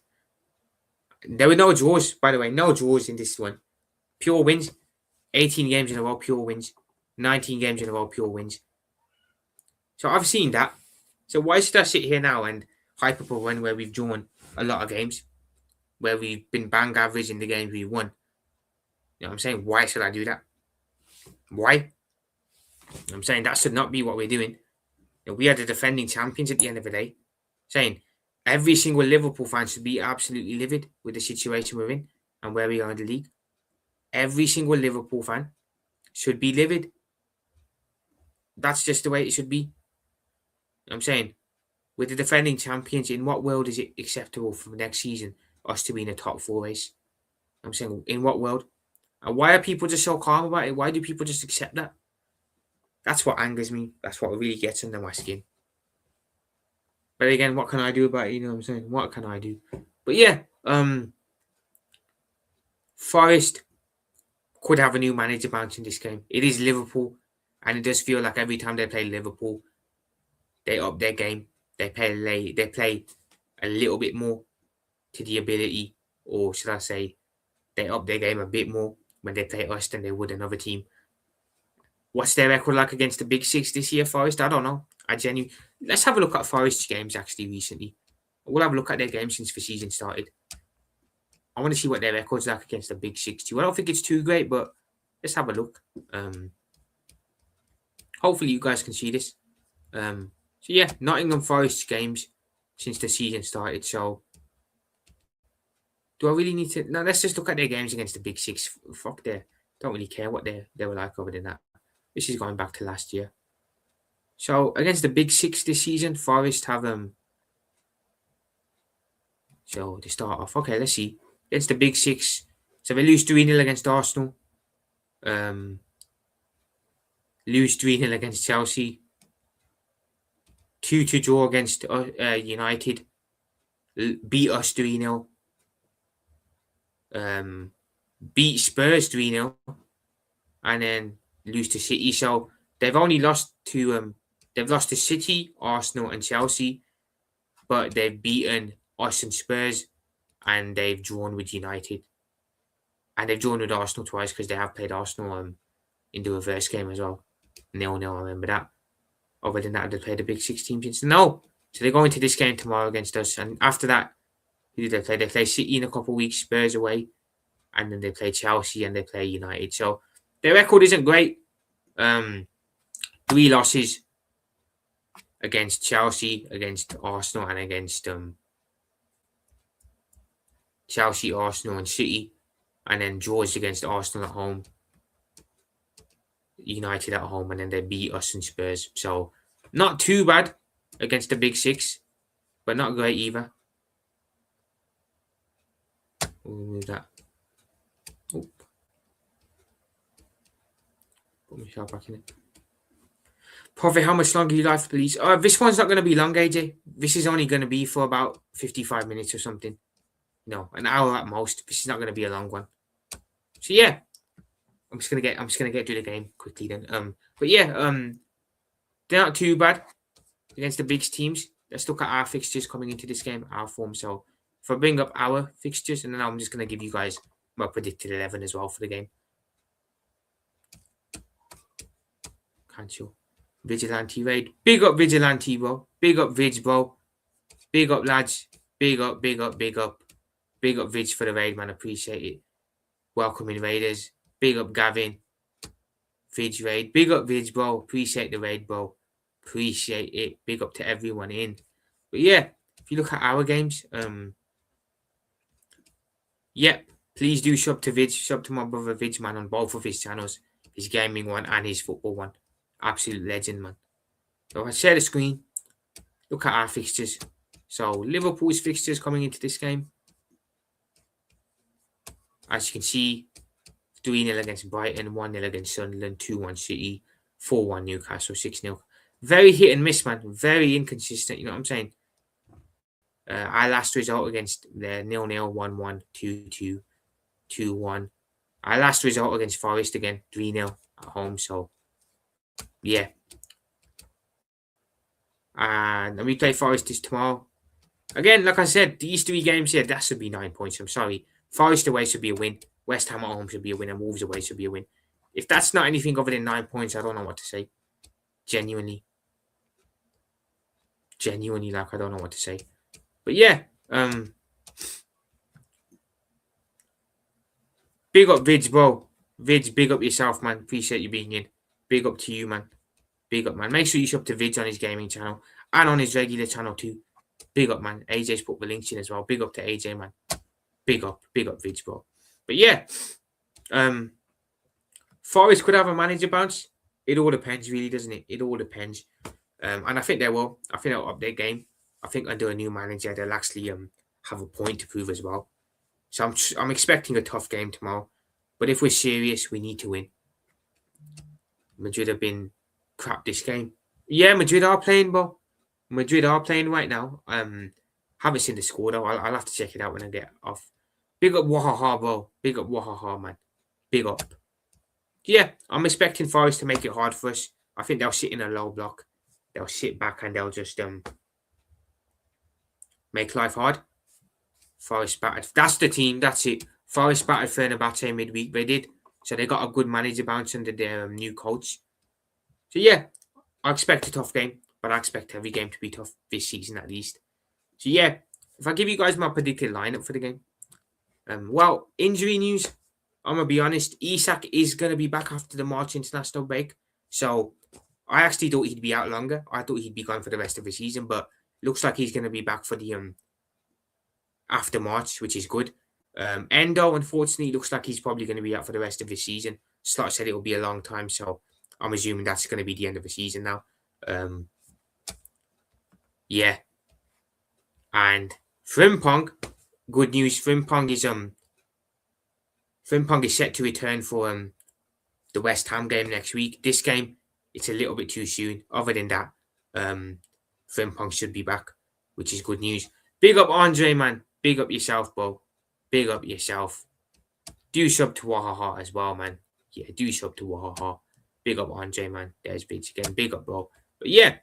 There were no draws, by the way. No draws in this one. Pure wins. 18 games in a row, pure wins. 19 games in a row, pure wins. So I've seen that. So why should I sit here now and hype up a run where we've drawn a lot of games? Where we've been bang average in the games we won? You know what I'm saying? Why should I do that? Why? I'm saying that should not be what we're doing. You know, we are the defending champions at the end of the day. Saying every single Liverpool fan should be absolutely livid with the situation we're in and where we are in the league. Every single Liverpool fan should be livid. That's just the way it should be. You know what I'm saying? With the defending champions, in what world is it acceptable for next season us to be in a top four race? I'm saying, in what world? And why are people just so calm about it? Why do people just accept that? That's what angers me. That's what really gets under my skin. But again, what can I do about it? You know what I'm saying? What can I do? But yeah, Forest could have a new manager bounce in this game. It is Liverpool, and it does feel like every time they play Liverpool, they up their game. They play a little bit more to the ability, or should I say, they up their game a bit more when they play us than they would another team. What's their record like against the Big Six this year, Forest? I don't know. Let's have a look at Forest's games actually recently. We'll have a look at their games since the season started. I want to see what their record's like against the Big Six too. I don't think it's too great, but let's have a look. Hopefully you guys can see this. So yeah, Nottingham Forest games since the season started. So do I really need to? No, let's just look at their games against the Big Six. Fuck there. Don't really care what they were like other than that. This is going back to last year. So against the Big Six this season, Forest have So they start off. Okay, let's see. Against the Big Six. So they lose 3-0 against Arsenal. Lose 3-0 against Chelsea. 2-2 draw against United. Beat us 3-0. Beat Spurs 3-0. And then lose to City. So they've only lost to City, Arsenal, and Chelsea, but they've beaten us and Spurs, and they've drawn with United, and they've drawn with Arsenal twice because they have played Arsenal in the reverse game as well. 0-0, I remember that. Other than that, they played the Big Six team since. No, so they go into this game tomorrow against us, and after that, who do they play? They play City in a couple of weeks, Spurs away, and then they play Chelsea and they play United. So their record isn't great. 3 losses against Chelsea, against Arsenal, and against Chelsea, Arsenal, and City, and then draws against Arsenal at home, United at home, and then they beat us and Spurs. So not too bad against the Big Six, but not great either. We'll move that. Oh. Put myself back in it. Profit, how much longer you live, please? This one's not going to be long, AJ. This is only going to be for about 55 minutes or something. No, an hour at most. This is not going to be a long one. So yeah, I'm just gonna get through the game quickly then. But yeah, they're not too bad against the big teams. Let's look at our fixtures coming into this game, our form. So if I bring up our fixtures, and then I'm just gonna give you guys my predicted 11 as well for the game. Cancel. Vigilante raid. Big up Vigilante, bro. Big up Vig, bro. Big up lads. Big up, big up, big up. Big up Vig for the raid, man. Appreciate it. Welcoming raiders. Big up Gavin. Vig raid. Big up Vig, bro. Appreciate the raid, bro. Appreciate it. Big up to everyone in. But yeah, if you look at our games, yeah, please do sub to Vig. Sub to my brother Vig, man, on both of his channels. His gaming one and his football one. Absolute legend, man. So if I share the screen, look at our fixtures. So Liverpool's fixtures coming into this game. As you can see, 3-0 against Brighton, 1-0 against Sunderland, 2-1 City, 4-1 Newcastle, 6-0. Very hit and miss, man. Very inconsistent, you know what I'm saying? Our last result against the 0-0, 1-1, 2-2, 2-1. Our last result against Forest again, 3-0 at home. So, yeah. And we play Forest this tomorrow. Again, like I said, these 3 games here, that should be 9 points. I'm sorry. Forest away should be a win. West Ham at home should be a win. And Wolves away should be a win. If that's not anything other than 9 points, I don't know what to say. Genuinely, like, I don't know what to say. But yeah, big up Vids, bro. Vids, big up yourself, man. Appreciate you being in. Big up to you, man. Big up, man. Make sure you sub to Vids on his gaming channel and on his regular channel too. Big up, man. AJ's put the links in as well. Big up to AJ, man. Big up Vids, bro. But yeah, Forest could have a manager bounce. It all depends, really, doesn't it? It all depends. And I think they will. I think they'll up their game. I think under a new manager, they'll actually have a point to prove as well. So I'm expecting a tough game tomorrow. But if we're serious, we need to win. Madrid have been crap this game. Yeah, Madrid are playing, bro. Madrid are playing right now. Haven't seen the score though. I'll have to check it out when I get off. Big up Wahaha, bro. Big up Wahaha, man. Big up. Yeah, I'm expecting Forest to make it hard for us. I think they'll sit in a low block. They'll sit back and they'll just make life hard. Forest battered. That's the team. That's it. Forest battered Fenerbahce midweek. They did. So they got a good manager bounce under their new coach. So yeah, I expect a tough game, but I expect every game to be tough this season at least. So yeah, if I give you guys my predicted lineup for the game, well, injury news. I'm gonna be honest. Isak is gonna be back after the March international break. So I actually thought he'd be out longer. I thought he'd be gone for the rest of the season, but looks like he's gonna be back for the after March, which is good. Endo, unfortunately, looks like he's probably going to be out for the rest of the season. Slot said it will be a long time, so I'm assuming that's going to be the end of the season now. Yeah. And Frimpong, good news. Frimpong is set to return for the West Ham game next week. This game, it's a little bit too soon. Other than that, Frimpong should be back, which is good news. Big up Andre, man. Big up yourself, bro. Big up yourself. Do sub to Wahaha as well, man. Yeah, do sub to Wahaha. Big up Andre, man. There's Biggs again. Big up, bro. But yeah,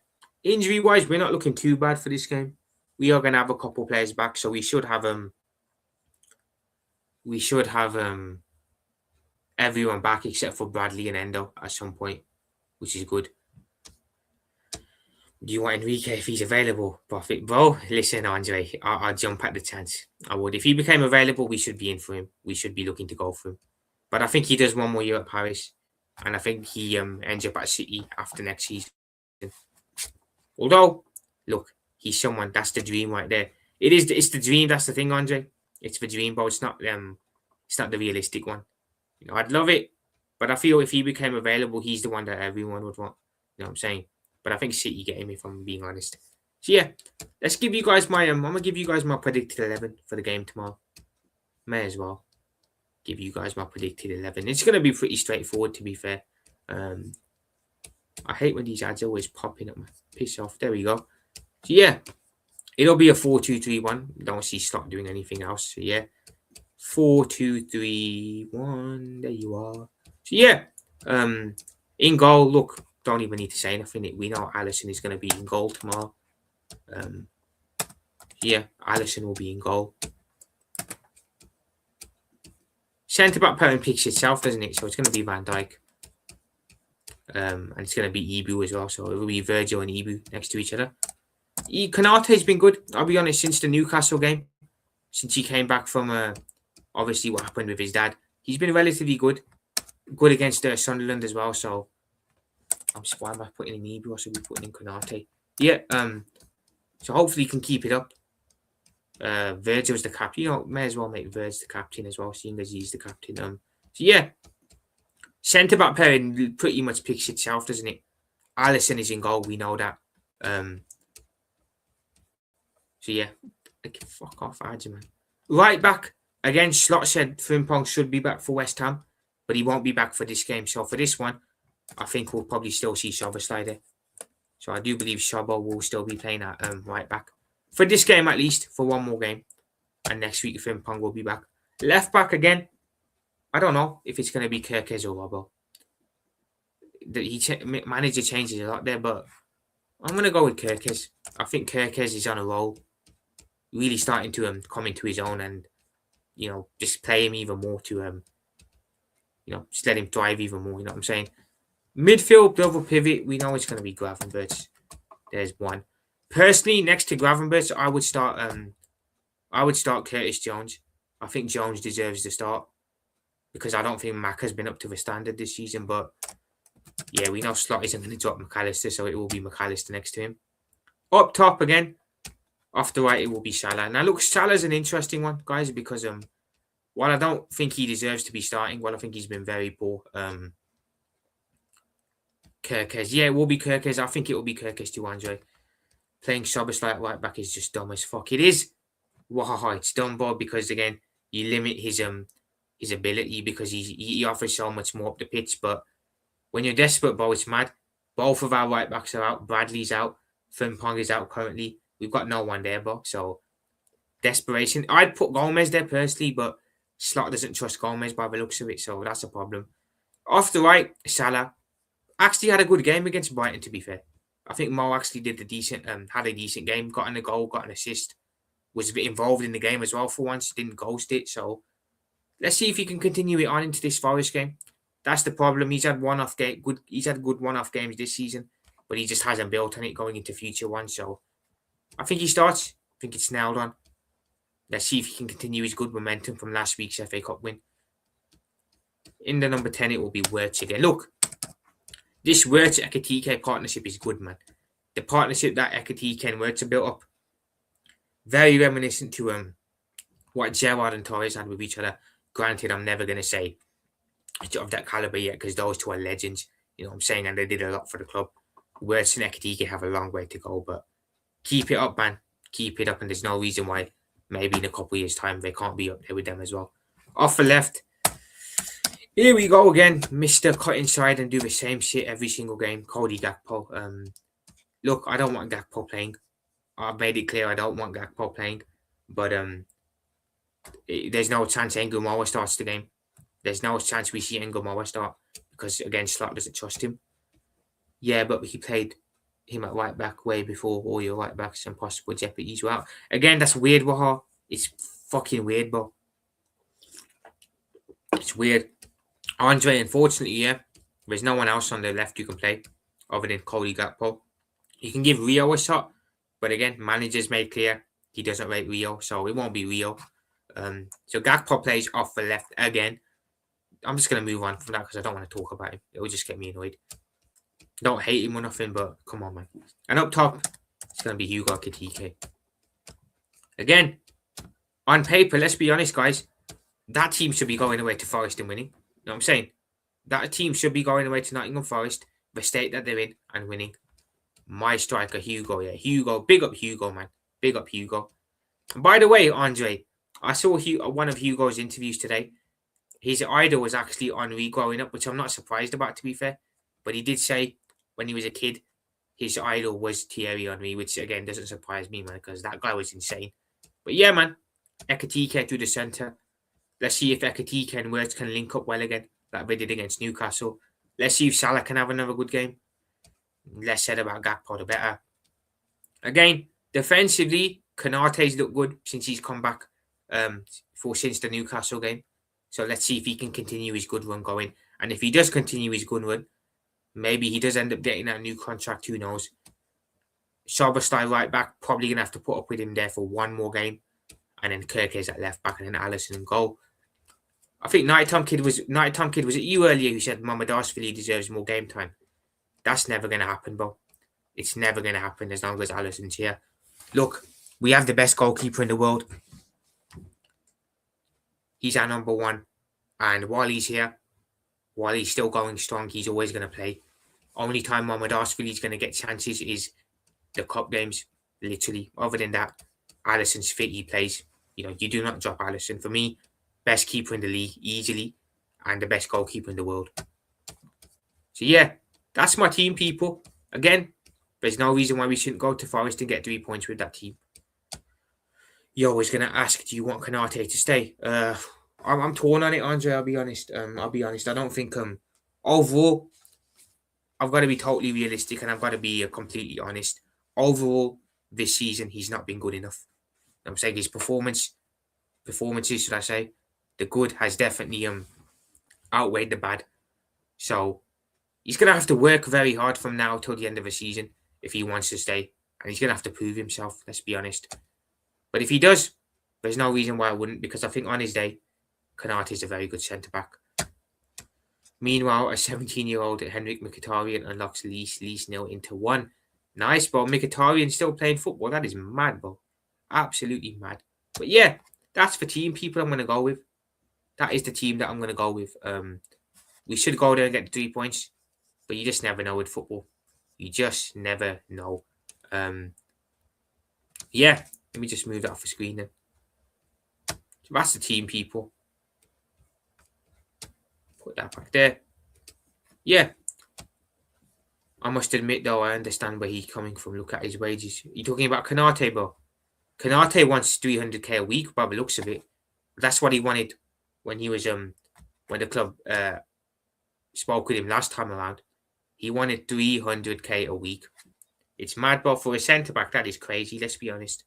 injury-wise, we're not looking too bad for this game. We are gonna have a couple players back, so we should have everyone back except for Bradley and Endo at some point, which is good. Do you want Enrique if he's available? Profit, bro. Listen, Andre, I'll jump at the chance. I would. If he became available, we should be in for him. We should be looking to go for him. But I think he does one more year at Paris, and I think he ends up at City after next season. Although, look, he's someone. That's the dream right there. It's the dream. That's the thing, Andre. It's the dream, but it's not the realistic one. You know, I'd love it, but I feel if he became available, he's the one that everyone would want. You know what I'm saying? But I think City get him, if I'm being honest. So yeah, let's give you guys my I'm gonna give you guys my predicted 11 for the game tomorrow. May as well give you guys my predicted 11. It's gonna be pretty straightforward, to be fair. I hate when these ads are always popping up. Piss off. There we go. So yeah, it'll be a 4-2-3-1. Don't see Slot doing anything else. So yeah, 4-2-3-1. There you are. So yeah, in goal. Look. Don't even need to say nothing. We know Alisson is going to be in goal tomorrow. Yeah, Alisson will be in goal. Centre-back pairing picks itself, doesn't it? So it's going to be Van Dijk. And it's going to be Ibu as well. So it will be Virgil and Ibu next to each other. Konate's been good. I'll be honest, since the Newcastle game. Since he came back from, obviously, what happened with his dad. He's been relatively good. Good against Sunderland as well, so... why am I putting in Ibu? I should be putting in Konate. Yeah, so hopefully he can keep it up. Virgil's the captain. You know, may as well make Virgil the captain as well, seeing as he's the captain. So yeah, centre-back pairing pretty much picks itself, doesn't it? Alisson is in goal, we know that. So yeah, fuck off, Adja, man. Right back, again, Slot said Frimpong should be back for West Ham, but he won't be back for this game. So for this one, I think we'll probably still see Szoboszlai there. So I do believe Szobo will still be playing at right back. For this game at least, for one more game. And next week, Frimpong will be back. Left back again. I don't know if it's going to be Kerkez or Robbo. Manager changes a lot there, but I'm going to go with Kerkez. I think Kerkez is on a roll. Really starting to come into his own and, you know, just play him even more to, you know, just let him thrive even more. You know what I'm saying? Midfield, double pivot, we know it's going to be Gravenberch. There's one. Personally, next to Gravenberch, I would start Curtis Jones. I think Jones deserves the start because I don't think Mac has been up to the standard this season. But yeah, we know Slot isn't going to drop McAllister, so it will be McAllister next to him. Up top again, off the right, it will be Salah. Now look, Salah's an interesting one, guys, because while I don't think he deserves to be starting, while I think he's been very poor, Kerkez. Yeah, it will be Kerkez. I think it will be Kerkez to Andre. Playing Szoboszlai at right back is just dumb as fuck. It is. Wahaha, it's dumb, Bob, because again, you limit his ability because he offers so much more up the pitch. But when you're desperate, Bo, it's mad. Both of our right backs are out. Bradley's out. Frimpong is out currently. We've got no one there, Bo. So desperation. I'd put Gomez there personally, but Slot doesn't trust Gomez by the looks of it, so that's a problem. Off the right, Salah. Actually had a good game against Brighton, to be fair. I think Mo actually had a decent game, got in a goal, got an assist, was a bit involved in the game as well for once, didn't ghost it. So Let's see if he can continue it on into this Forest game. That's the problem. He's had one-off game. Good. He's had good one-off games this season, but he just hasn't built on it going into future ones. So I think he starts. I think it's nailed on. Let's see if he can continue his good momentum from last week's FA Cup win. In the number 10, it will be Wirtz again. Look, this Wirtz-Ekitike partnership is good, man. The partnership that Ekitike and Wirtz have built up, very reminiscent to what Gerrard and Torres had with each other. Granted, I'm never going to say it's of that caliber yet because those two are legends. You know what I'm saying? And they did a lot for the club. Wirtz and Ekitike have a long way to go, but keep it up, man. Keep it up, and there's no reason why maybe in a couple of years' time they can't be up there with them as well. Off the left, here we go again. Mr. Cut inside and do the same shit every single game. Cody Gakpo. Look, I don't want Gakpo playing. I've made it clear I don't want Gakpo playing. But there's no chance Engelmoa starts the game. There's no chance we see Engelmoa start because, again, Slot doesn't trust him. Yeah, but he played him at right back way before all your right backs and possible jeopardies were out. Again, that's weird, Waha. It's fucking weird, bro. It's weird. Andre, unfortunately, yeah, there's no one else on the left you can play other than Cody Gakpo. You can give Rio a shot, but again, managers made clear he doesn't rate Rio, so it won't be Rio. So Gakpo plays off the left again. I'm just going to move on from that because I don't want to talk about him. It will just get me annoyed. Don't hate him or nothing, but come on, man. And up top, it's going to be Hugo Ekitike. Again, on paper, let's be honest, guys. That team should be going away to Forest and winning. You know what I'm saying? That team should be going away to Nottingham Forest, the state that they're in, and winning. My striker, Hugo. Yeah, Hugo. Big up Hugo, man. Big up Hugo. And by the way, Andre, I saw one of Hugo's interviews today. His idol was actually Henri growing up, which I'm not surprised about, to be fair. But he did say when he was a kid, his idol was Thierry Henry, which, again, doesn't surprise me, man, because that guy was insane. But yeah, man, Ekitike through the centre. Let's see if Ekitike and Wirtz can link up well again, like they did against Newcastle. Let's see if Salah can have another good game. Less said about Gakpo, the better. Again, defensively, Konate's looked good since he's come back since the Newcastle game. So let's see if he can continue his good run going. And if he does continue his good run, maybe he does end up getting that new contract, who knows. Szoboszlai right back, probably going to have to put up with him there for one more game. And then Kirkes at left back and then Alisson in goal. I think Night Tom Kid, was it you earlier who said Mamardashvili deserves more game time? That's never going to happen, bro. It's never going to happen as long as Alisson's here. Look, we have the best goalkeeper in the world. He's our number one. And while he's here, while he's still going strong, he's always going to play. Only time Mamardashvili is going to get chances is the cup games, literally. Other than that, Alisson's fit, he plays. You know, you do not drop Alisson. For me, best keeper in the league, easily, and the best goalkeeper in the world. So yeah, that's my team, people. Again, there's no reason why we shouldn't go to Forest and get 3 points with that team. You're always going to ask, do you want Konate to stay? I'm torn on it, Andre, I'll be honest. I don't think, overall, I've got to be totally realistic and I've got to be completely honest. Overall, this season, he's not been good enough. I'm saying his performances, should I say, the good has definitely outweighed the bad. So he's going to have to work very hard from now till the end of the season if he wants to stay. And he's going to have to prove himself, let's be honest. But if he does, there's no reason why I wouldn't, because I think on his day, Konate is a very good centre-back. Meanwhile, a 17-year-old Henrik Mkhitaryan unlocks Leeds nil into 1. Nice, bro. Mkhitaryan still playing football. That is mad, bro. Absolutely mad. But yeah, that's the team, people, I'm going to go with. That is the team that I'm going to go with. We should go there and get the 3 points, but you just never know with football. You just never know. Yeah, let me just move that off the screen then. So that's the team, people. Put that back there. Yeah. I must admit, though, I understand where he's coming from. Look at his wages. You're talking about Konate, bro. Konate wants 300k a week by the looks of it. That's what he wanted when he was when the club spoke with him last time around. He wanted 300k a week. It's mad, but for a centre-back, that is crazy, let's be honest.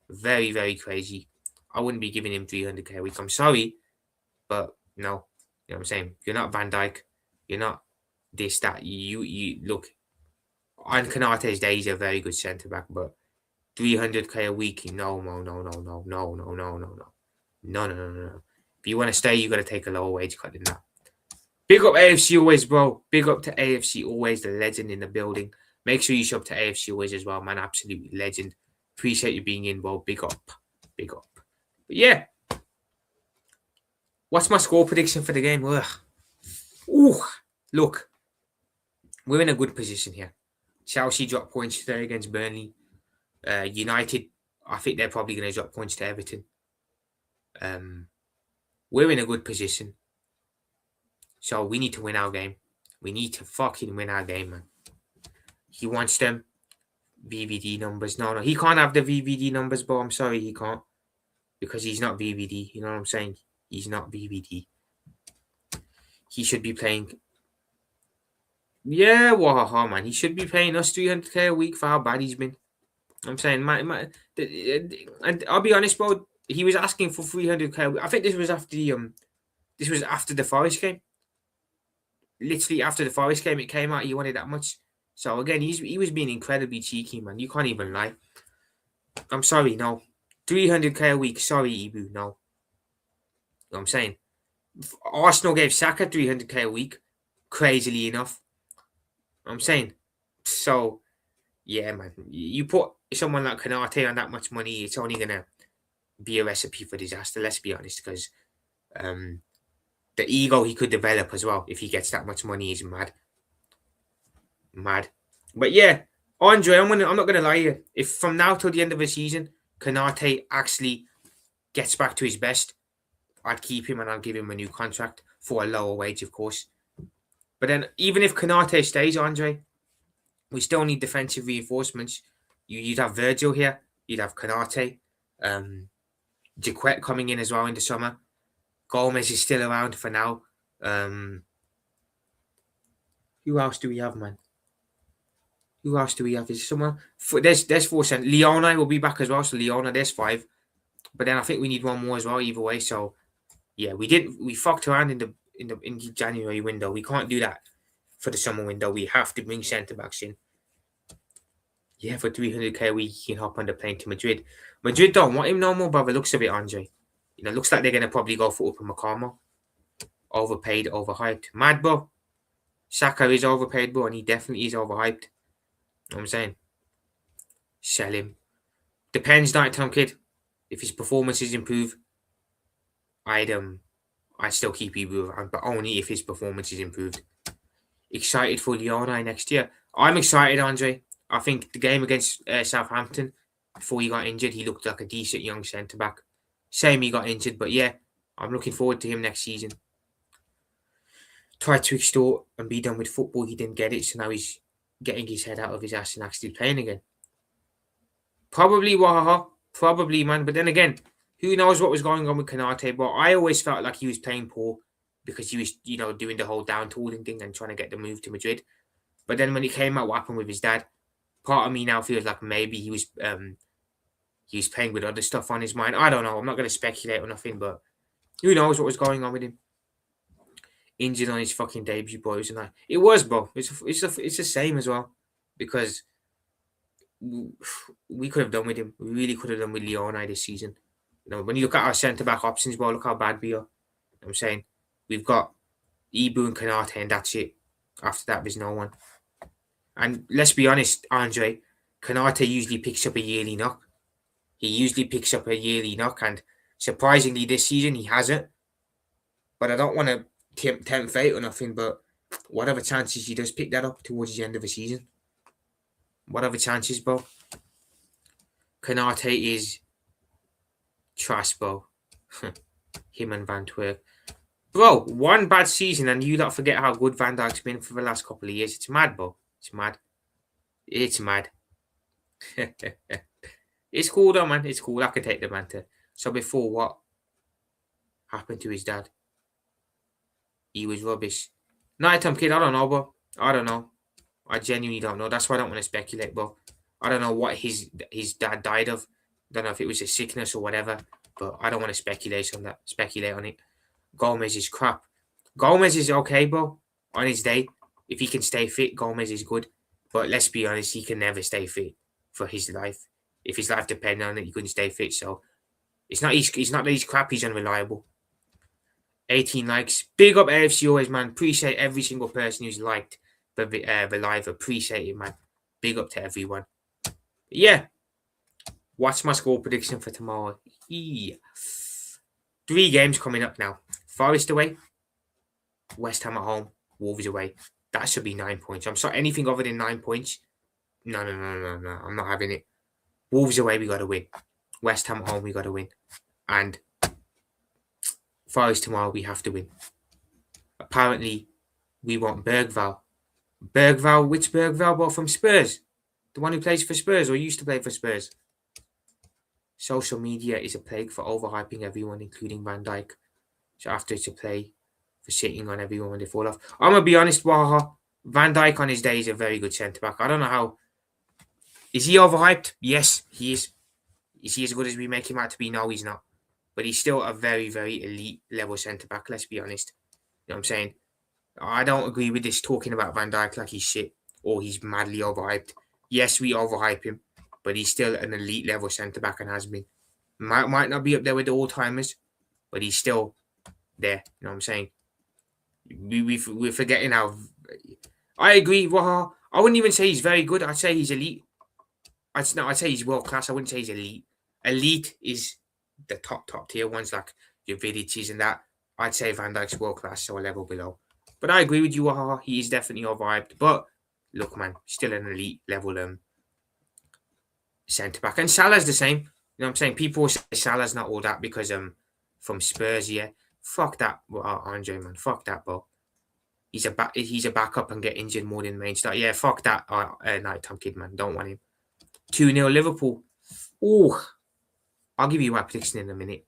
Very, very crazy. I wouldn't be giving him 300k a week. I'm sorry. But no, you know what I'm saying? You're not Van Dijk. You're not this, that. You look, on Kanate's day, he's a very good centre back, but 300k a week, no, no, no, no, no, no, no, no, no, no. No, no, no, no, no. If you want to stay, you got to take a lower wage cut than that. Big up AFC always, bro. Big up to AFC always, the legend in the building. Make sure you show up to AFC always as well, man. Absolutely legend. Appreciate you being in, bro. Big up. Big up. But yeah. What's my score prediction for the game? Ugh. Ooh. Look. We're in a good position here. Chelsea dropped points today against Burnley. United, I think they're probably going to drop points to Everton. We're in a good position. So we need to win our game. We need to fucking win our game, man. He wants them VVD numbers. No, he can't have the VVD numbers, but I'm sorry, he can't. Because he's not VVD. You know what I'm saying? He's not VVD. He should be playing... Yeah, wahaha, man. He should be paying us 300k a week for how bad he's been. I'm saying, and I'll be honest, bro. He was asking for 300k a week. I think this was after the Forest game. Literally after the Forest game, it came out he wanted that much. So again, he was being incredibly cheeky, man. You can't even lie. I'm sorry, no. 300k a week. Sorry, Ibu, no. You know what I'm saying? Arsenal gave Saka 300k a week. Crazily enough. You know I'm saying? So, yeah, man. You put someone like Konate on that much money, it's only going to be a recipe for disaster, let's be honest, because the ego he could develop as well if he gets that much money is mad. Mad. But yeah, Andre, I'm not going to lie to you. If from now till the end of the season, Konate actually gets back to his best, I'd keep him and I'll give him a new contract for a lower wage, of course. But then, even if Konate stays, Andre, we still need defensive reinforcements. You'd have Virgil here. You'd have Konate. Jaquette coming in as well in the summer. Gomez is still around for now. Who else do we have, man? Who else do we have? Is someone? There's 4 cents. Leona will be back as well. So Leona, there's 5. But then I think we need one more as well. Either way, so yeah, we fucked around in the January window. We can't do that for the summer window. We have to bring centre backs in. Yeah, for 300k a week, he can hop on the plane to Madrid. Madrid don't want him no more, by the looks of it, Andre. You know, looks like they're gonna probably go for Upamecano. Overpaid, overhyped. Mad, bro. Saka is overpaid, bro, and he definitely is overhyped. You know what I'm saying? Sell him. Depends, Nighttime Kid. If his performances improve, I'd still keep Ibu, but only if his performance is improved. Excited for Leona next year. I'm excited, Andre. I think the game against Southampton, before he got injured, he looked like a decent young centre-back. Same, he got injured, but yeah, I'm looking forward to him next season. Tried to extort and be done with football. He didn't get it, so now he's getting his head out of his ass and actually playing again. Probably, wahaha. Probably, man. But then again, who knows what was going on with Konate? But I always felt like he was playing poor because he was, doing the whole down tooling thing and trying to get the move to Madrid. But then when it came out what happened with his dad, part of me now feels like maybe he was playing with other stuff on his mind. I don't know. I'm not going to speculate or nothing, but who knows what was going on with him? Injured on his fucking debut, boys, and it was, bro. It's the same as well because we could have done with him. We really could have done with Leona this season. When you look at our centre back options, bro, look how bad we are. I'm saying we've got Ibu and Konate, and that's it. After that, there's no one. And let's be honest, Andre, Konate usually picks up a yearly knock. He usually picks up a yearly knock, and surprisingly, this season he hasn't. But I don't want to tempt fate or nothing, but whatever chances he does pick that up towards the end of the season. Whatever chances, bro. Konate is trash, bro. Him and Van Twerk. Bro, one bad season and you don't forget how good Van Dijk's been for the last couple of years. It's mad, bro. It's mad. It's mad. It's cool though, man. It's cool. I can take the banter. So before, what happened to his dad? He was rubbish. Nighttime Kid, I don't know, bro. I don't know. I genuinely don't know. That's why I don't want to speculate, bro. I don't know what his dad died of. I don't know if it was a sickness or whatever, but I don't want to speculate on it. Gomez is crap. Gomez is okay, bro, on his day. If he can stay fit, Gomez is good. But let's be honest, he can never stay fit for his life. If his life depended on it, he couldn't stay fit. So it's not that he's crap, he's unreliable. 18 likes. Big up AFC always, man. Appreciate every single person who's liked the live. Appreciate it, man. Big up to everyone. Yeah. What's my score prediction for tomorrow? Yeah. 3 games coming up now. Forest away, West Ham at home, Wolves away. That should be 9 points. I'm sorry, anything other than 9 points. No. I'm not having it. Wolves away, we got to win. West Ham at home, we got to win. And Forest tomorrow, we have to win. Apparently, we want Bergvall. Bergvall, which Bergvall? Well, from Spurs. The one who plays for Spurs or used to play for Spurs. Social media is a plague for overhyping everyone, including Van Dijk. So after it's a play for sitting on everyone when they fall off. I'm going to be honest, Waha. Van Dijk on his day is a very good centre-back. I don't know how. Is he overhyped? Yes, he is. Is he as good as we make him out to be? No, he's not. But he's still a very, very elite level centre-back, let's be honest. You know what I'm saying? I don't agree with this talking about Van Dijk like he's shit or he's madly overhyped. Yes, we overhype him, but he's still an elite level centre-back and has been. Might not be up there with the all-timers, but he's still there. You know what I'm saying? We're forgetting how. I agree, Waha. I wouldn't even say he's very good. I'd say he's elite. I'd say he's world class. I wouldn't say he's elite. Elite is the top tier ones like your Vidics and that. I'd say Van Dijk's world class, so a level below. But I agree with you, Waha. He is definitely overhyped. But look, man, still an elite level centre back. And Salah's the same. You know what I'm saying? People say Salah's not all that because from Spurs, yeah. Fuck that, Andre, man. Fuck that, bro. He's a backup and get injured more than main start. Yeah, fuck that, nighttime kid, man. Don't want him. 2-0 Liverpool. Oh, I'll give you my prediction in a minute.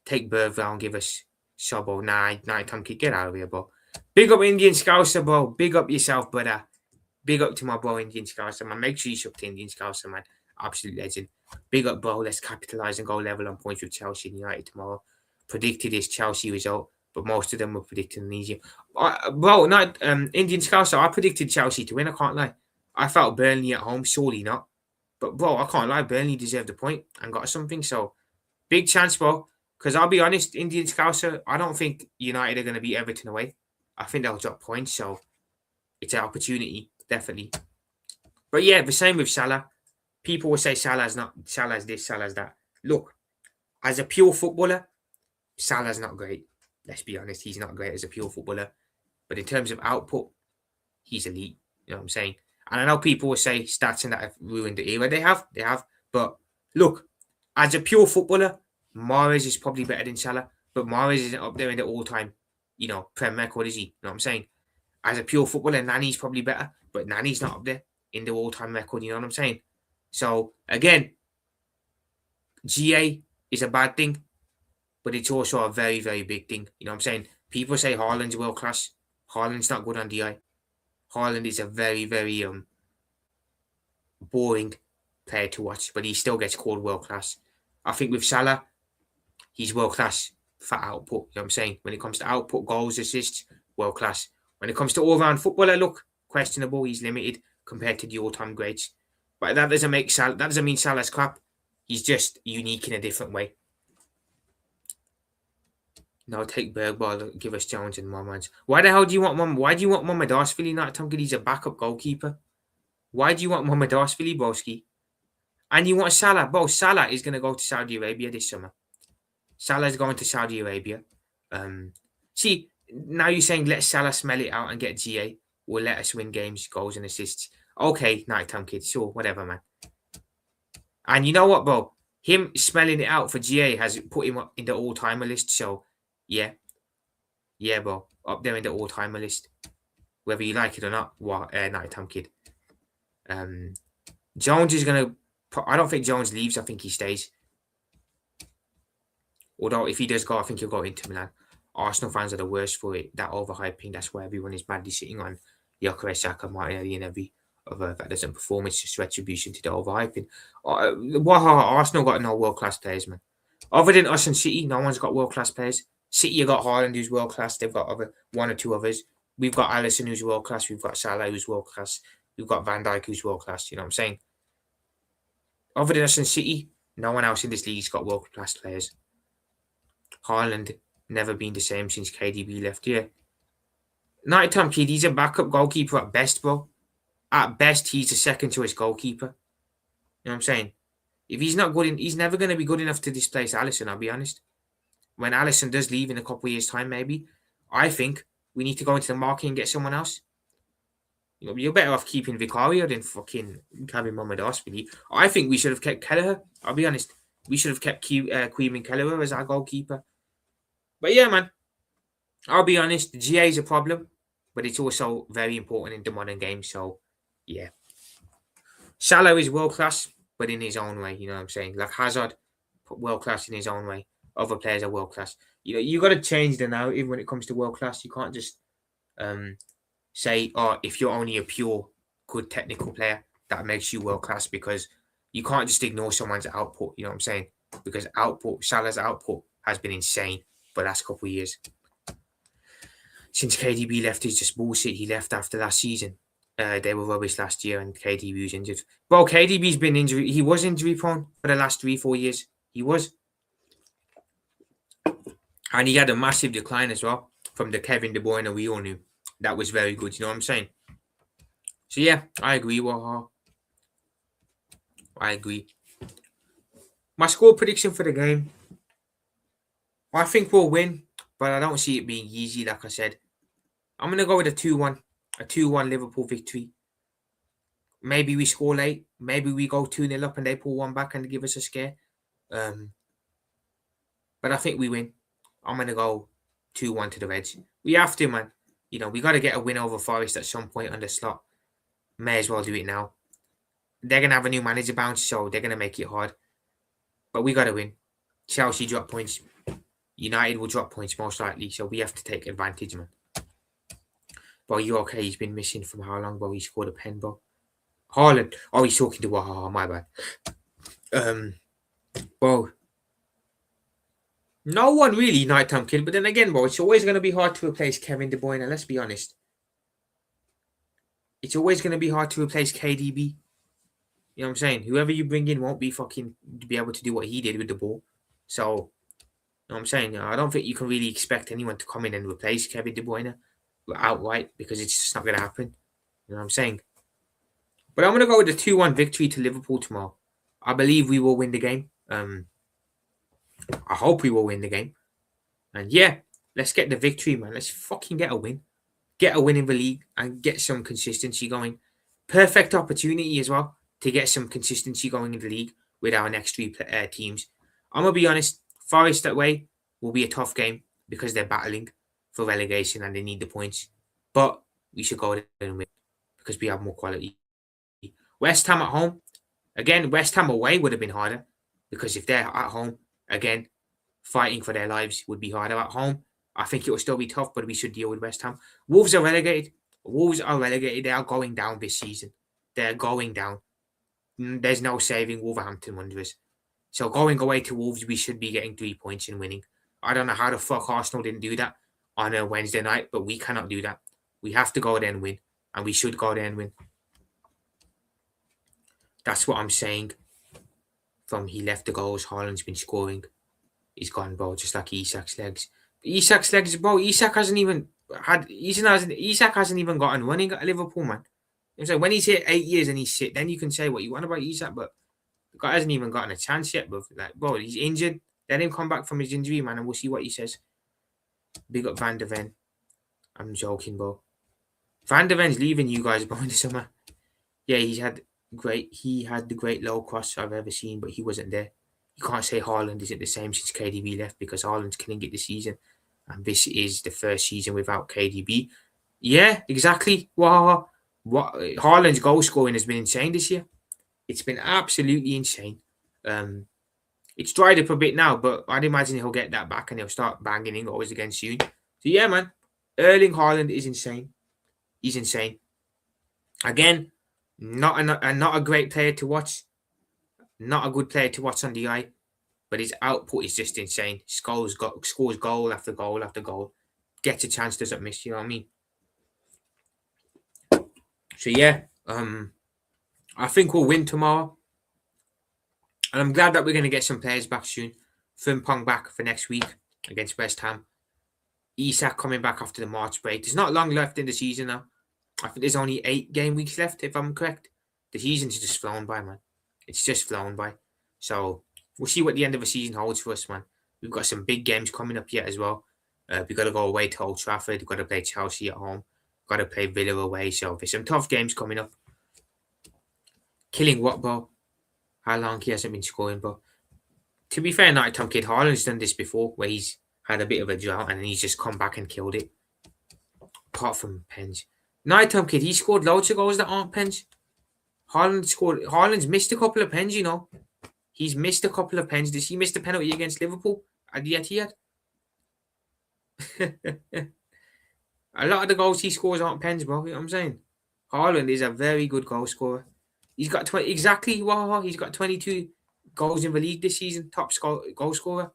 Take Bergvall and give us Sobo. Nah, nighttime kid, get out of here, bro. Big up Indian Scouser, bro. Big up yourself, brother. Big up to my bro, Indian Scouser, man. Make sure you sub to Indian Scouser, man. Absolute legend. Big up, bro. Let's capitalise and go level on points with Chelsea and United tomorrow. Predicted this Chelsea result, but most of them were predicting an easier. Bro, not Indian Scouser. I predicted Chelsea to win. I can't lie. I felt Burnley at home. Surely not. But, bro, I can't lie. Burnley deserved a point and got something. So, big chance, bro. Because I'll be honest, Indian Scouser, I don't think United are going to beat Everton away. I think they'll drop points. So, it's an opportunity, definitely. But, yeah, the same with Salah. People will say Salah's this, Salah's that. Look, as a pure footballer, Salah's not great. Let's be honest, he's not great as a pure footballer. But in terms of output, he's elite. You know what I'm saying? And I know people will say stats and that have ruined the era. They have. But look, as a pure footballer, Mahrez is probably better than Salah. But Mahrez isn't up there in the all-time, Prem record, is he? You know what I'm saying? As a pure footballer, Nani's probably better. But Nani's not up there in the all-time record. You know what I'm saying? So, again, GA is a bad thing. But it's also a very, very big thing. You know what I'm saying? People say Haaland's world class. Haaland's not good on DI. Haaland is a very, very boring player to watch, but he still gets called world class. I think with Salah, he's world class for output. You know what I'm saying? When it comes to output, goals, assists, world class. When it comes to all-round footballer, look, questionable. He's limited compared to the all-time greats. But that doesn't mean Salah's crap. He's just unique in a different way. No, take Bergvall, give us Jones and Momans. Why the hell do you want Mohammed not Tom? He's a backup goalkeeper. Why do you want Mohamed Broski? And you want Salah? Bro, Salah is going to go to Saudi Arabia this summer. Salah's going to Saudi Arabia. See, now you're saying let Salah smell it out and get GA. Will let us win games, goals and assists. Okay, nighttime kid. Sure, whatever, man. And you know what, bro? Him smelling it out for GA has put him up in the all-timer list, so... Yeah, bro. Up there in the all-timer list. Whether you like it or not, nighttime kid. Jones is going to... I don't think Jones leaves. I think he stays. Although, if he does go, I think he'll go into Milan. Arsenal fans are the worst for it. That overhyping, that's why everyone is madly sitting on Gyökeres, Saka, Martinelli and every other that doesn't perform. It's just retribution to the overhyping. Arsenal got no world-class players, man. Other than us and City, no one's got world-class players. City have got Haaland, who's world class. They've got one or two others. We've got Alisson, who's world class. We've got Salah, who's world class. We've got Van Dijk, who's world class. You know what I'm saying? Other than us and City, no one else in this league's got world class players. Haaland never been the same since KDB left. Yeah. Nottingham kid, he's a backup goalkeeper at best, bro. At best, he's a second choice goalkeeper. You know what I'm saying? If he's not good, he's never going to be good enough to displace Alisson, I'll be honest. When Alisson does leave in a couple of years' time, maybe, I think we need to go into the market and get someone else. You know, you're better off keeping Vicario than fucking having Mohamed Aspi. I think we should have kept Kelleher. I'll be honest. We should have kept Queeman Kelleher as our goalkeeper. But yeah, man. I'll be honest. The GA is a problem, but it's also very important in the modern game. So, yeah. Salah is world class, but in his own way. You know what I'm saying? Like Hazard, world class in his own way. Other players are world class. You know, you got to change the narrative when it comes to world class. You can't just say, "Oh, if you're only a pure good technical player, that makes you world class," because you can't just ignore someone's output. You know what I'm saying? Because Salah's output has been insane for the last couple of years. Since KDB left, it's just bullshit. He left after last season. They were rubbish last year, and KDB was injured. Well, KDB's been injury. He was injury prone for the last 3-4 years. He was. And he had a massive decline as well from the Kevin De Bruyne we all knew. That was very good. You know what I'm saying? So, yeah, I agree with her. I agree. My score prediction for the game. I think we'll win, but I don't see it being easy, like I said. I'm going to go with a 2-1. A 2-1 Liverpool victory. Maybe we score late. Maybe we go 2-0 up and they pull one back and give us a scare. But I think we win. I'm going to go 2-1 to the Reds. We have to, man. You know, we got to get a win over Forest at some point on the slot. May as well do it now. They're going to have a new manager bounce, so they're going to make it hard. But we got to win. Chelsea drop points. United will drop points most likely, so we have to take advantage, man. Bro, you okay? He's been missing from how long, bro? He scored a pen, bro. Haaland. Oh, he's talking to... Oh, my bad. Bro. No one really nighttime kill, but then again, bro, it's always going to be hard to replace Kevin De Bruyne. Let's be honest. It's always going to be hard to replace KDB. You know what I'm saying? Whoever you bring in won't be able to do what he did with the ball. So, you know what I'm saying? I don't think you can really expect anyone to come in and replace Kevin De Bruyne outright because it's just not going to happen. You know what I'm saying? But I'm going to go with a 2-1 victory to Liverpool tomorrow. I believe we will win the game. I hope we will win the game. And yeah, let's get the victory, man. Let's fucking get a win. Get a win in the league and get some consistency going. Perfect opportunity as well to get some consistency going in the league with our next three teams. I'm going to be honest, Forest that way will be a tough game because they're battling for relegation and they need the points. But we should go there and win because we have more quality. West Ham at home. Again, West Ham away would have been harder because if they're at home, again, fighting for their lives would be harder. At home, I think it will still be tough, but we should deal with West Ham. Wolves are relegated. They are going down this season. They're going down. There's no saving Wolverhampton Wanderers. So going away to Wolves, we should be getting 3 points and winning. I don't know how the fuck Arsenal didn't do that on a Wednesday night, but we cannot do that. We have to go there and win, and we should go there and win. That's what I'm saying. From he left the goals, Haaland's been scoring. He's gone, bro, just like Isak's legs. Isak's legs, bro. Isak hasn't even gotten running at Liverpool, man. So when he's here 8 years and he's shit, then you can say what you want about Isak, but the guy hasn't even gotten a chance yet, bro. Like, bro, he's injured. Let him come back from his injury, man, and we'll see what he says. Big up Van de Ven. I'm joking, bro. Van de Ven's leaving you guys, bro, in the summer. Yeah, he had the great low cross I've ever seen, but he wasn't there. You can't say Haaland isn't the same since KDB left because Haaland's killing it this season. And this is the first season without KDB. Yeah, exactly. Wow. Haaland's goal scoring has been insane this year. It's been absolutely insane. It's dried up a bit now, but I'd imagine he'll get that back and he'll start banging in goals again soon. So yeah, man. Erling Haaland is insane. He's insane. Again, not a great player to watch. Not a good player to watch on the eye. but his output is just insane. Scores goal after goal after goal. Gets a chance, doesn't miss. You know what I mean? So yeah, I think we'll win tomorrow, and I'm glad that we're going to get some players back soon. Frimpong back for next week against West Ham. Isak coming back after the March break. There's not long left in the season now. I think there's only 8 game weeks left, if I'm correct. The season's just flown by, man. It's just flown by. So we'll see what the end of the season holds for us, man. We've got some big games coming up yet as well. We've got to go away to Old Trafford. We've got to play Chelsea at home. We've got to play Villa away. So there's some tough games coming up. Killing what, bro? How long he hasn't been scoring, bro? To be fair, Nottingham kid, Haaland's done this before, where he's had a bit of a drought and then he's just come back and killed it. Apart from pens. Nottingham kid, he scored loads of goals that aren't pens. Haaland's missed a couple of pens, you know. He's missed a couple of pens. Did he miss the penalty against Liverpool at the Etihad? A lot of the goals he scores aren't pens, bro. You know what I'm saying? Haaland is a very good goal scorer. He's got 20 exactly. Wow, he's got 22 goals in the league this season. Top goal scorer.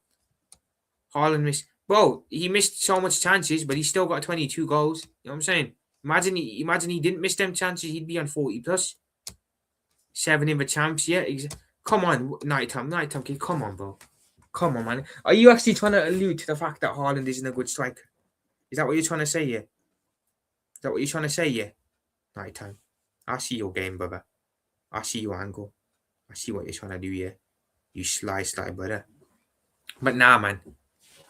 Haaland missed. Bro, he missed so much chances, but he still got 22 goals. You know what I'm saying? Imagine he didn't miss them chances. He'd be on 40 plus. 7 in the champs. Yeah, come on, Nottingham kid. Come on, bro. Come on, man. Are you actually trying to allude to the fact that Haaland isn't a good striker? Is that what you're trying to say, yeah? Is that what you're trying to say, yeah? Nottingham. I see your game, brother. I see your angle. I see what you're trying to do, yeah? You sly brother. But nah, man.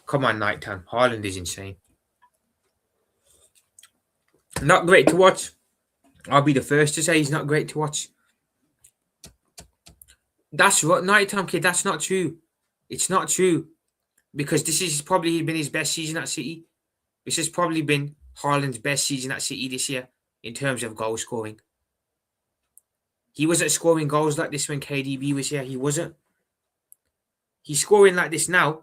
Come on, Nottingham. Haaland is insane. Not great to watch. I'll be the first to say he's not great to watch. That's what Nottingham kid. That's not true. It's not true, because this has probably been his best season at City. This has probably been Haaland's best season at City this year in terms of goal scoring. He wasn't scoring goals like this when KDB was here. He wasn't. He's scoring like this now,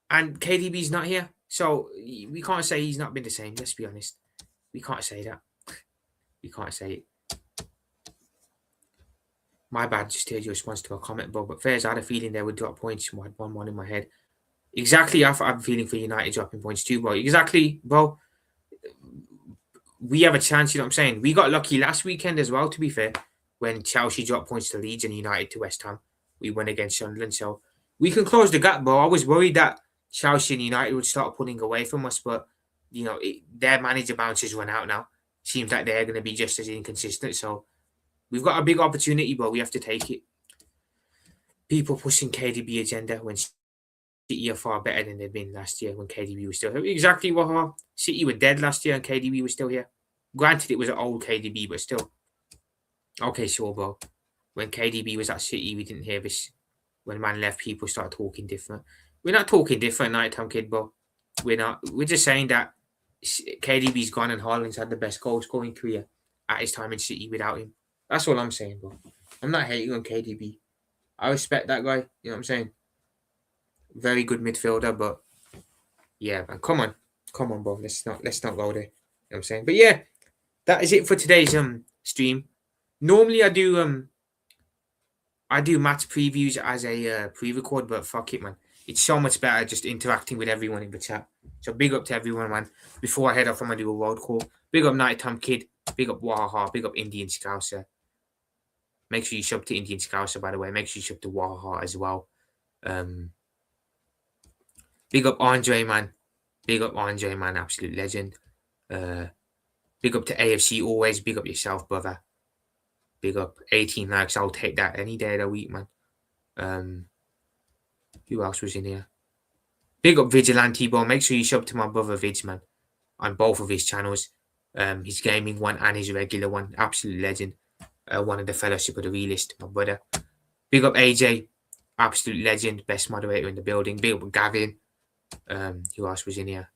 and KDB's not here. So we can't say he's not been the same. Let's be honest. We can't say that. We can't say it. My bad, just heard your response to a comment, bro. But Fairs, I had a feeling they would drop points. I had 1-1 in my head. Exactly, I'm feeling for United dropping points too, bro. Exactly, bro. We have a chance, you know what I'm saying? We got lucky last weekend as well, to be fair, when Chelsea dropped points to Leeds and United to West Ham. We won against Sunderland, so we can close the gap, bro. I was worried that Chelsea and United would start pulling away from us, but, you know, their manager bounces run out now. Seems like they're going to be just as inconsistent, so we've got a big opportunity, but we have to take it. People pushing KDB agenda when City are far better than they've been last year when KDB was still here. Exactly what City were dead last year and KDB was still here. Granted, it was an old KDB, but still. Okay, sure, bro. When KDB was at City, we didn't hear this. When man left, people started talking different. We're not talking different, Nighttime Kid, bro. We're not. We're just saying that KDB's gone and Haaland's had the best goal scoring career at his time in City without him. That's all I'm saying, bro. I'm not hating on KDB. I respect that guy. You know what I'm saying? Very good midfielder, but yeah, man. Come on, bro. Let's not go there. You know what I'm saying? But yeah, that is it for today's stream. Normally I do match previews as a pre-record, but fuck it, man. It's so much better just interacting with everyone in the chat. So big up to everyone, man. Before I head off, I'm gonna do a world call. Big up Nighttime Kid. Big up Wahaha. Big up Indian Scouser. Make sure you sub to Indian Scouser, by the way. Make sure you sub to Wahaha as well. Big up Andre, man. Big up Andre, man. Absolute legend. Big up to AFC always. Big up yourself, brother. Big up 18 likes. I'll take that any day of the week, man. Who else was in here? Big up Vigilante, bro. Make sure you sub to my brother Vig, man. On both of his channels. His gaming one and his regular one. Absolute legend. One of the Fellowship of the Realist, my brother. Big up AJ. Absolute legend. Best moderator in the building. Big up Gavin. Who else was in here?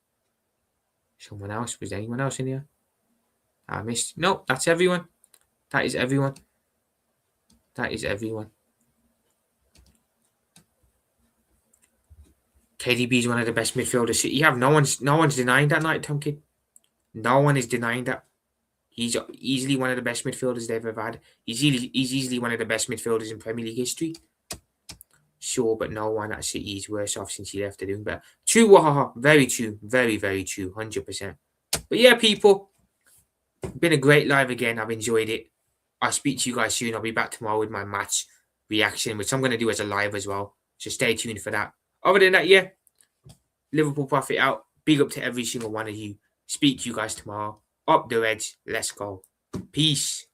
Someone else? Was there anyone else in here? I missed. No, that's everyone. That is everyone. That is everyone. KDB is one of the best midfielders. You have no one's denying that, Nighttime Kid. No one is denying that. He's easily one of the best midfielders they've ever had. He's easily one of the best midfielders in Premier League history. Sure, but no one at City is worse off since he left. They're doing better. True, wahaha. Very true. Very, very true. 100%. But yeah, people, been a great live again. I've enjoyed it. I'll speak to you guys soon. I'll be back tomorrow with my match reaction, which I'm going to do as a live as well. So stay tuned for that. Other than that, yeah, Liverpool profit out. Big up to every single one of you. Speak to you guys tomorrow. Up the Reds. Let's go. Peace.